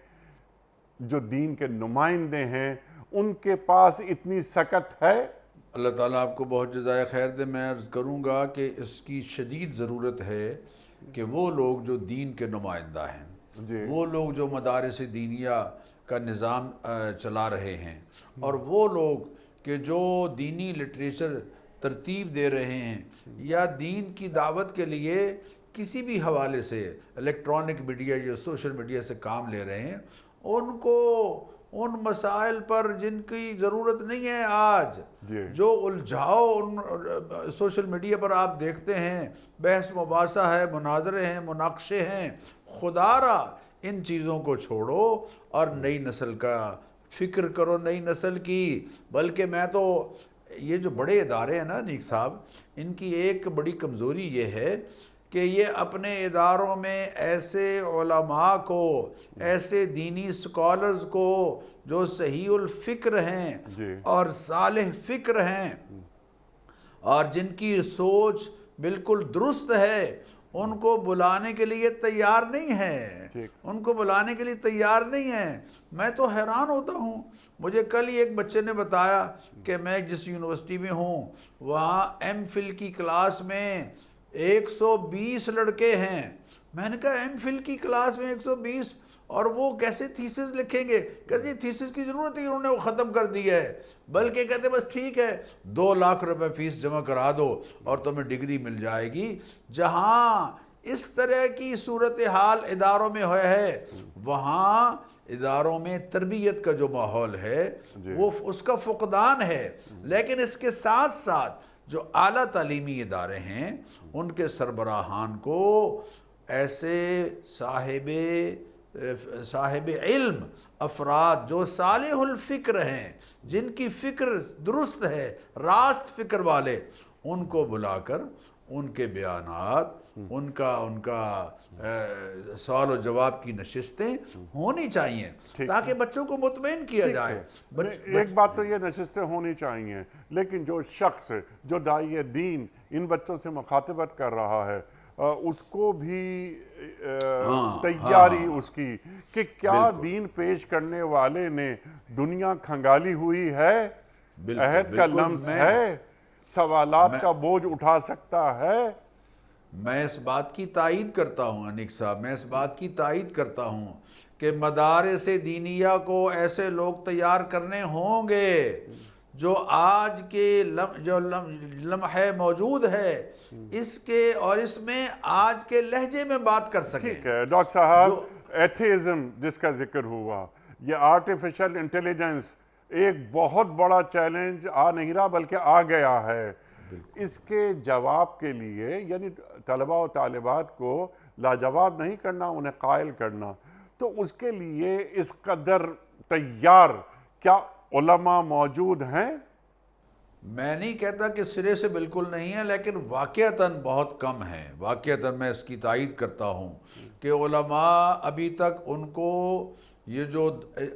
جو دین کے نمائندے ہیں، ان کے پاس اتنی سکت ہے؟ اللہ تعالیٰ آپ کو بہت جزائے خیر دے. میں عرض کروں گا کہ اس کی شدید ضرورت ہے کہ وہ لوگ جو دین کے نمائندہ ہیں، وہ لوگ جو مدارس دینیہ کا نظام چلا رہے ہیں، اور وہ لوگ کہ جو دینی لٹریچر ترتیب دے رہے ہیں یا دین کی دعوت کے لیے کسی بھی حوالے سے الیکٹرانک میڈیا یا سوشل میڈیا سے کام لے رہے ہیں، ان کو ان مسائل پر جن کی ضرورت نہیں ہے آج، جو الجھاؤ ان سوشل میڈیا پر آپ دیکھتے ہیں، بحث مباحثہ ہے، مناظرے ہیں، مناقشے ہیں، خدا را ان چیزوں کو چھوڑو اور نئی نسل کا فکر کرو، نئی نسل کی. بلکہ میں تو یہ جو بڑے ادارے ہیں نا نیک صاحب، ان کی ایک بڑی کمزوری یہ ہے کہ یہ اپنے اداروں میں ایسے علماء کو، ایسے دینی سکالرز کو جو صحیح الفکر ہیں اور صالح فکر ہیں اور جن کی سوچ بالکل درست ہے، ان کو بلانے کے لیے تیار نہیں ہے. ان کو بلانے کے لیے تیار نہیں ہے. میں تو حیران ہوتا ہوں. مجھے کل ہی ایک بچے نے بتایا کہ میں جس یونیورسٹی میں ہوں وہاں ایم فل کی کلاس میں 120 لڑکے ہیں. میں نے کہا ایم فل کی کلاس میں 120، اور وہ کیسے تھیسس لکھیں گے؟ کہتے ہیں تھیسس کی ضرورت ہی انہوں نے وہ ختم کر دی ہے. بلکہ کہتے بس ٹھیک ہے 2 لاکھ روپے فیس جمع کرا دو اور تمہیں ڈگری مل جائے گی. جہاں اس طرح کی صورتحال اداروں میں ہے، وہاں اداروں میں تربیت کا جو ماحول ہے وہ اس کا فقدان ہے. لیکن اس کے ساتھ ساتھ جو اعلیٰ تعلیمی ادارے ہیں ان کے سربراہان کو ایسے صاحب علم افراد جو صالح الفکر ہیں، جن کی فکر درست ہے، راست فکر والے، ان کو بلا کر ان کے بیانات، ان کا سوال و جواب کی نشستیں ہونی چاہیے تاکہ بچوں کو مطمئن کیا جائے. ایک بات تو یہ نشستیں ہونی چاہیے، لیکن جو شخص جو داعی دین ان بچوں سے مخاطبت کر رہا ہے اس کو بھی تیاری اس کی کہ کیا دین پیش کرنے والے نے دنیا کھنگالی ہوئی ہے، عہد کا لمس ہے، سوالات کا بوجھ اٹھا سکتا ہے. میں اس بات کی تائید کرتا ہوں انیک صاحب، میں اس بات کی تائید کرتا ہوں کہ مدارس دینیہ کو ایسے لوگ تیار کرنے ہوں گے جو آج کے جو لمحے موجود ہے اس کے اور اس میں آج کے لہجے میں بات کر سکیں. ٹھیک ہے ڈاکٹر صاحب، ایتھیزم جس کا ذکر ہوا، یہ آرٹیفیشل انٹیلیجنس ایک بہت بڑا چیلنج آ نہیں رہا بلکہ آ گیا ہے. اس کے جواب کے لیے یعنی طلباء و طالبات کو لاجواب نہیں کرنا، انہیں قائل کرنا. تو اس کے لیے اس قدر تیار کیا علماء موجود ہیں؟ میں نہیں کہتا کہ سرے سے بالکل نہیں ہے، لیکن واقعتاً بہت کم ہیں. واقعتاً میں اس کی تائید کرتا ہوں کہ علماء ابھی تک ان کو یہ جو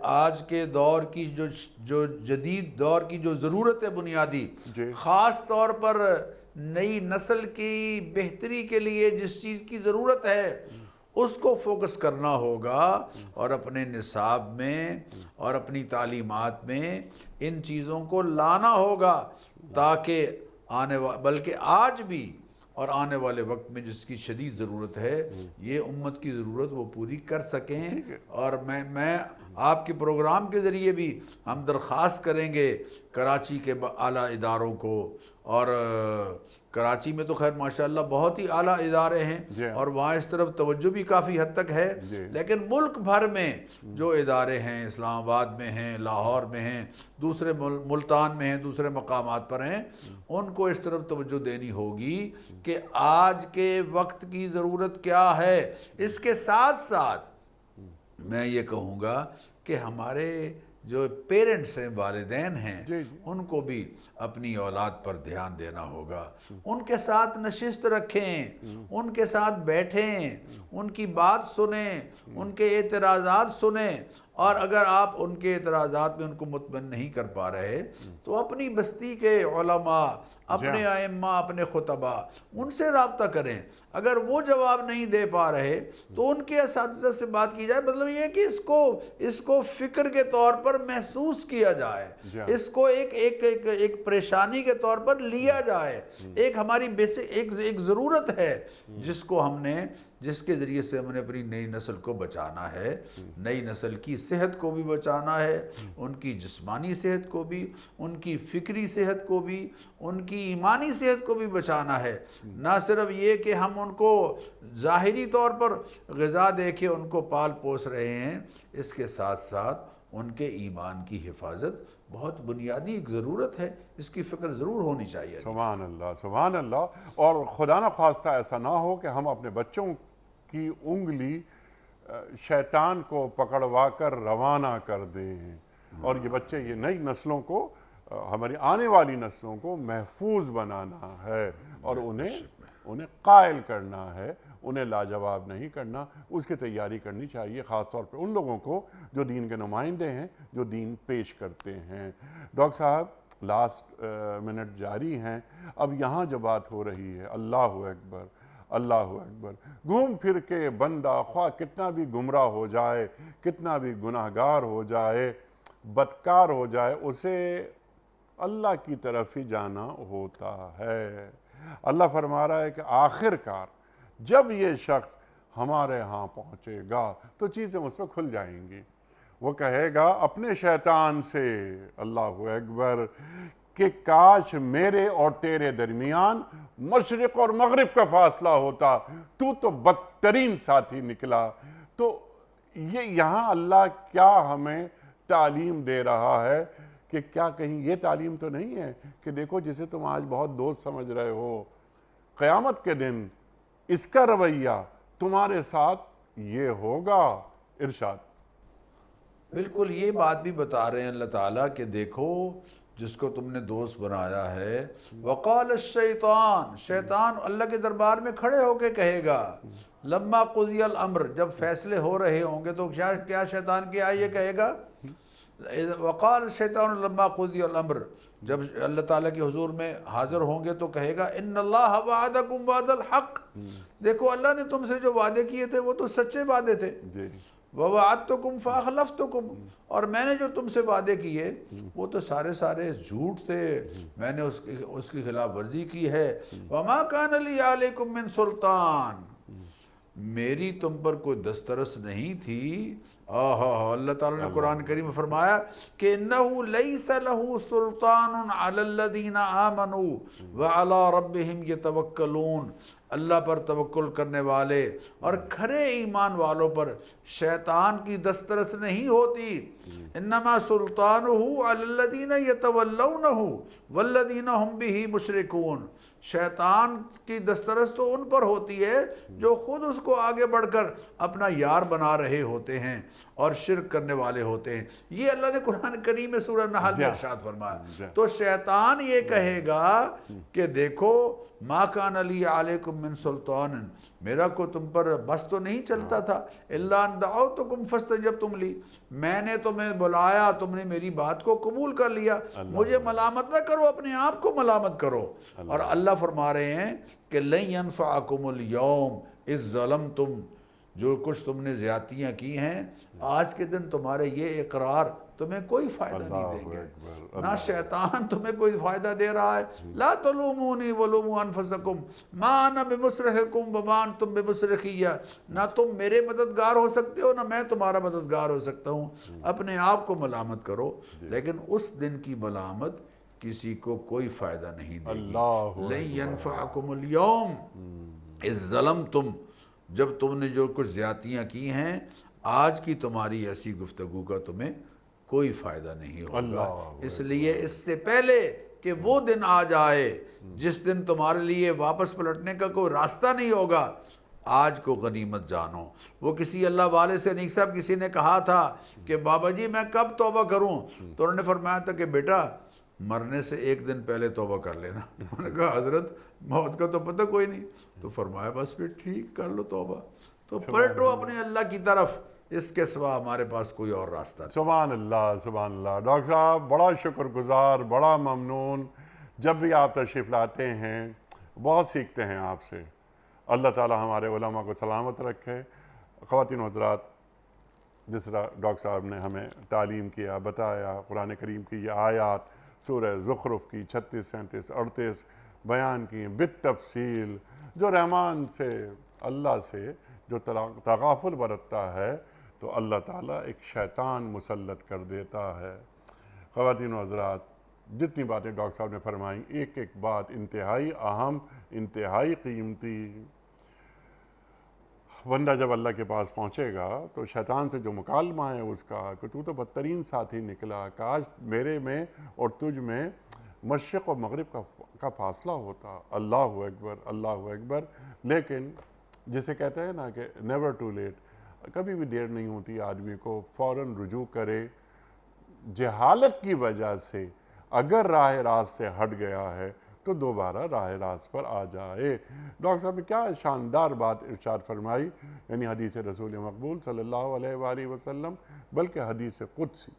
آج کے دور کی جو جدید دور کی جو ضرورت ہے بنیادی، خاص طور پر نئی نسل کی بہتری کے لیے جس چیز کی ضرورت ہے اس کو فوکس کرنا ہوگا، اور اپنے نصاب میں اور اپنی تعلیمات میں ان چیزوں کو لانا ہوگا، تاکہ بلکہ آج بھی اور آنے والے وقت میں جس کی شدید ضرورت ہے یہ امت کی ضرورت وہ پوری کر سکیں. اور میں آپ کے پروگرام کے ذریعے بھی ہم درخواست کریں گے کراچی کے اعلیٰ اداروں کو، اور کراچی میں تو خیر ماشاءاللہ بہت ہی اعلیٰ ادارے ہیں اور وہاں اس طرف توجہ بھی کافی حد تک ہے، لیکن ملک بھر میں جو ادارے ہیں، اسلام آباد میں ہیں، لاہور میں ہیں، دوسرے ملتان میں ہیں، دوسرے مقامات پر ہیں، ان کو اس طرف توجہ دینی ہوگی کہ آج کے وقت کی ضرورت کیا ہے. اس کے ساتھ ساتھ میں یہ کہوں گا کہ ہمارے جو پیرنٹس ہیں، والدین ہیں، ان کو بھی اپنی اولاد پر دھیان دینا ہوگا. ان کے ساتھ نشست رکھیں، ان کے ساتھ بیٹھیں، ان کی بات سنیں، ان کے اعتراضات سنیں، اور اگر آپ ان کے اعتراضات میں ان کو مطمئن نہیں کر پا رہے تو اپنی بستی کے علماء، اپنے ائمہ، اپنے خطبہ، ان سے رابطہ کریں. اگر وہ جواب نہیں دے پا رہے تو ان کے اساتذہ سے بات کی جائے. مطلب یہ کہ اس کو فکر کے طور پر محسوس کیا جائے، اس کو ایک پریشانی کے طور پر لیا جائے. ایک ہماری بیسک ایک ضرورت ہے جس کے ذریعے سے ہم نے اپنی نئی نسل کو بچانا ہے، نئی نسل کی صحت کو بھی بچانا ہے، ان کی جسمانی صحت کو بھی، ان کی فکری صحت کو بھی، ان کی ایمانی صحت کو بھی بچانا ہے. نہ صرف یہ کہ ہم ان کو ظاہری طور پر غذا دے کے ان کو پال پوس رہے ہیں، اس کے ساتھ ساتھ ان کے ایمان کی حفاظت بہت بنیادی ایک ضرورت ہے. اس کی فکر ضرور ہونی چاہیے. سبحان اللہ، سبحان اللہ. اور خدا نہ خواستہ ایسا نہ ہو کہ ہم اپنے بچوں کی انگلی شیطان کو پکڑوا کر روانہ کر دیں، اور یہ بچے، یہ نئی نسلوں کو، ہماری آنے والی نسلوں کو محفوظ بنانا ہے اور انہیں قائل کرنا ہے، انہیں لاجواب نہیں کرنا. اس کی تیاری کرنی چاہیے، خاص طور پہ ان لوگوں کو جو دین کے نمائندے ہیں، جو دین پیش کرتے ہیں. ڈاکٹر صاحب، لاسٹ منٹ جاری ہیں. اب یہاں جو بات ہو رہی ہے، اللہ اکبر، اللہ اکبر، گھوم پھر کے بندہ خواہ کتنا بھی گمراہ ہو جائے، کتنا بھی گناہگار ہو جائے، بدکار ہو جائے، اسے اللہ کی طرف ہی جانا ہوتا ہے. اللہ فرما رہا ہے کہ آخر کار جب یہ شخص ہمارے ہاں پہنچے گا تو چیزیں اس پہ کھل جائیں گی. وہ کہے گا اپنے شیطان سے، اللہ اکبر، کہ کاش میرے اور تیرے درمیان مشرق اور مغرب کا فاصلہ ہوتا، تو بدترین ساتھی نکلا. تو یہاں اللہ کیا ہمیں تعلیم دے رہا ہے کہ کیا کہیں یہ تعلیم تو نہیں ہے کہ دیکھو جسے تم آج بہت دوست سمجھ رہے ہو، قیامت کے دن اس کا رویہ تمہارے ساتھ یہ ہوگا. ارشاد. بالکل یہ بات بھی بتا رہے ہیں اللہ تعالیٰ کہ دیکھو جس کو تم نے دوست بنایا ہے، وقال الشیطان، شیطان اللہ کے دربار میں کھڑے ہو کے کہے گا، لما قضی الامر، جب فیصلے ہو رہے ہوں گے تو کیا شیطان کیا یہ کہے گا؟ وقال الشیطان لما قضی الامر، جب اللہ تعالیٰ کے حضور میں حاضر ہوں گے تو کہے گا، ان اللہ وعدکم وعد الحق، دیکھو اللہ نے تم سے جو وعدے کیے تھے وہ تو سچے وعدے تھے. وَوَعَدْتُكُمْ فَأَخْلَفْتُكُمْ، اور میں نے جو تم سے وعدے کیے وہ تو سارے جھوٹ تھے، میں نے اس کی خلاف ورزی کی ہے. وَمَا كَانَ لِي عَلَيْكُمْ مِنْ سُلْطَان، میری تم پر کوئی دسترس نہیں تھی اللہ تعالیٰ نے قرآن کریم میں فرمایا کہ انہو لیس لہو سلطان علی الذین آمنوا وعلی ربہم یتوکلون، اللہ پر توکل کرنے والے اور کھرے ایمان والوں پر شیطان کی دسترس نہیں ہوتی. انما سلطانہ علی الذین یتولونہ والذین ہم بہ مشرکون، شیطان کی دسترس تو ان پر ہوتی ہے جو خود اس کو آگے بڑھ کر اپنا یار بنا رہے ہوتے ہیں اور شرک کرنے والے ہوتے ہیں. یہ اللہ نے قرآن کریم میں سورہ نحل میں ارشاد فرمایا. تو شیطان یہ کہے گا کہ دیکھو ما کان لی علیکم من سلطان، میرا کو تم پر بس تو نہیں چلتا تھا، الا ان دعوتکم فاستجبتم لی، میں نے تمہیں بلایا تم نے میری بات کو قبول کر لیا، مجھے ملامت نہ کرو، اپنے آپ کو ملامت کرو. اور اللہ فرما رہے ہیں کہ لن ینفعکم اليوم اذ ظلمتم، جو کچھ تم نے زیادتیاں کی ہیں آج کے دن تمہارے یہ اقرار تمہیں کوئی فائدہ نہیں دیں گے، نہ شیطان تمہیں کوئی فائدہ دے رہا ہے. لا تلومونی ولوموا انفسکم ما انا بمصرخکم وما انتم بمصرخی، نہ تم میرے مددگار ہو سکتے ہو نہ میں تمہارا مددگار ہو سکتا ہوں، اپنے آپ کو ملامت کرو. لیکن اس دن کی ملامت کسی کو کوئی فائدہ نہیں دے گی. لن ینفعکم اليوم اذ ظلمتم، جب تم نے جو کچھ زیادتیاں کی ہیں آج کی تمہاری ایسی گفتگو کا تمہیں کوئی فائدہ نہیں ہوگا. اس لیے اس سے پہلے کہ وہ دن آ جائے جس دن تمہارے لیے واپس پلٹنے کا کوئی راستہ نہیں ہوگا، آج کو غنیمت جانو. وہ کسی اللہ والے سے انیک صاحب کسی نے کہا تھا کہ بابا جی میں کب توبہ کروں، تو انہوں نے فرمایا تھا کہ بیٹا مرنے سے ایک دن پہلے توبہ کر لینا. انہوں نے کہا حضرت موت کا تو پتہ کوئی نہیں. تو فرمایا بس پھر ٹھیک کر لو توبہ. تو پلٹو اپنے اللہ کی طرف، اس کے سوا ہمارے پاس کوئی اور راستہ نہیں. سبحان اللہ سبحان اللہ. ڈاکٹر صاحب بڑا شکر گزار، بڑا ممنون. جب بھی آپ تشریف لاتے ہیں بہت سیکھتے ہیں آپ سے. اللہ تعالی ہمارے علماء کو سلامت رکھے. خواتین و حضرات، جس طرح ڈاکٹر صاحب نے ہمیں تعلیم کیا، بتایا، قرآن کریم کی یہ آیات سورہ زخرف کی 36 37 38 بیان کی بالتفصیل، جو رحمان سے اللہ سے جو تغافل برتتا ہے تو اللہ تعالیٰ ایک شیطان مسلط کر دیتا ہے. خواتین و حضرات، جتنی باتیں ڈاکٹر صاحب نے فرمائیں ایک ایک بات انتہائی اہم، انتہائی قیمتی. بندہ جب اللہ کے پاس پہنچے گا تو شیطان سے جو مکالمہ ہے اس کا کہ تو بدترین ساتھی نکلا، کاش میرے میں اور تجھ میں مشرق و مغرب کا فاصلہ ہوتا. اللہ اکبر اللہ اکبر. لیکن جسے کہتے ہیں نا کہ نیور ٹو لیٹ، کبھی بھی دیر نہیں ہوتی آدمی کو فوراً رجوع کرے. جہالت کی وجہ سے اگر راہ راست سے ہٹ گیا ہے تو دوبارہ راہ راست پر آ جائے. ڈاکٹر صاحب نے کیا شاندار بات ارشاد فرمائی، یعنی حدیث رسول مقبول صلی اللہ علیہ وآلہ وسلم، بلکہ حدیث قدسی.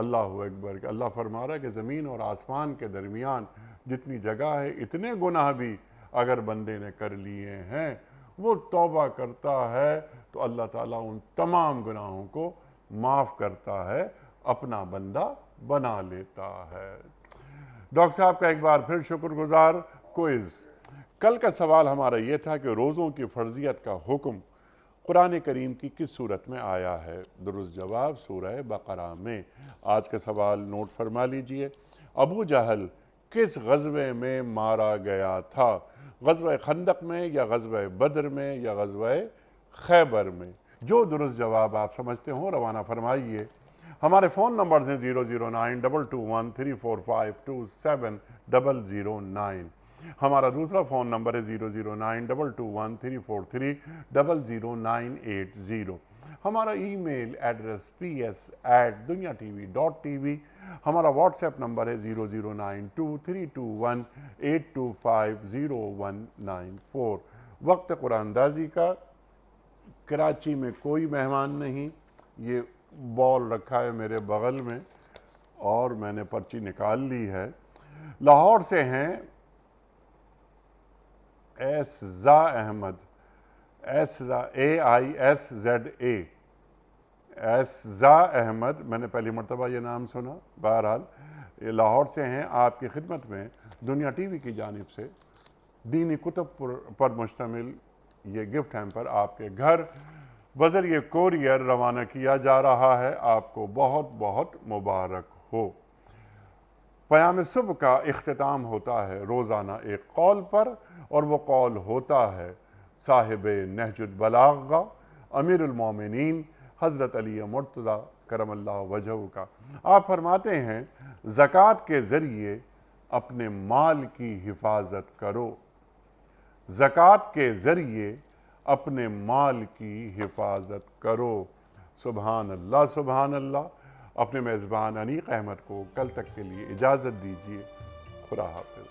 اللہ اکبر کہ اللہ فرما رہا ہے کہ زمین اور آسمان کے درمیان جتنی جگہ ہے اتنے گناہ بھی اگر بندے نے کر لیے ہیں، وہ توبہ کرتا ہے تو اللہ تعالیٰ ان تمام گناہوں کو معاف کرتا ہے، اپنا بندہ بنا لیتا ہے. ڈاکٹر صاحب کا ایک بار پھر شکر گزار. کوئز کل کا سوال ہمارا یہ تھا کہ روزوں کی فرضیت کا حکم قرآن کریم کی کس صورت میں آیا ہے؟ درست جواب سورہ بقرہ میں. آج کا سوال نوٹ فرما لیجئے. ابو جہل کس غزوے میں مارا گیا تھا؟ غزوہ خندق میں یا غزوہ بدر میں یا غزوہ خیبر میں؟ جو درست جواب آپ سمجھتے ہوں روانہ فرمائیے. ہمارے فون نمبرز ہیں 00922134527 ہمارا دوسرا فون نمبر ہے 009221343000980. ہمارا ای میل ایڈریس ps@duniatv.tv. ہمارا واٹس ایپ نمبر ہے 009232182509194. وقت قرآن دازی کا. کراچی میں کوئی مہمان نہیں. یہ بال رکھا ہے میرے بغل میں اور میں نے پرچی نکال لی ہے. لاہور سے ہیں ایسزا احمد، ایسزا AISZA ایسزا احمد. میں نے پہلی مرتبہ یہ نام سنا. بہرحال یہ لاہور سے ہیں. آپ کی خدمت میں دنیا ٹی وی کی جانب سے دینی کتب پر مشتمل یہ گفٹ ہیمپر آپ کے گھر بذریعہ کوریئر روانہ کیا جا رہا ہے۔ آپ کو بہت بہت مبارک ہو۔ پیام صبح کا اختتام ہوتا ہے روزانہ ایک قول پر، اور وہ قول ہوتا ہے صاحب نہج البلاغہ امیر المومنین حضرت علی مرتضیٰ کرم اللہ وجہہ کا۔ آپ فرماتے ہیں زکوٰۃ کے ذریعے اپنے مال کی حفاظت کرو، زکوٰۃ کے ذریعے اپنے مال کی حفاظت کرو۔ سبحان اللہ سبحان اللہ۔ اپنے میزبان انیق احمد کو کل تک کے لیے اجازت دیجیے۔ خدا حافظ۔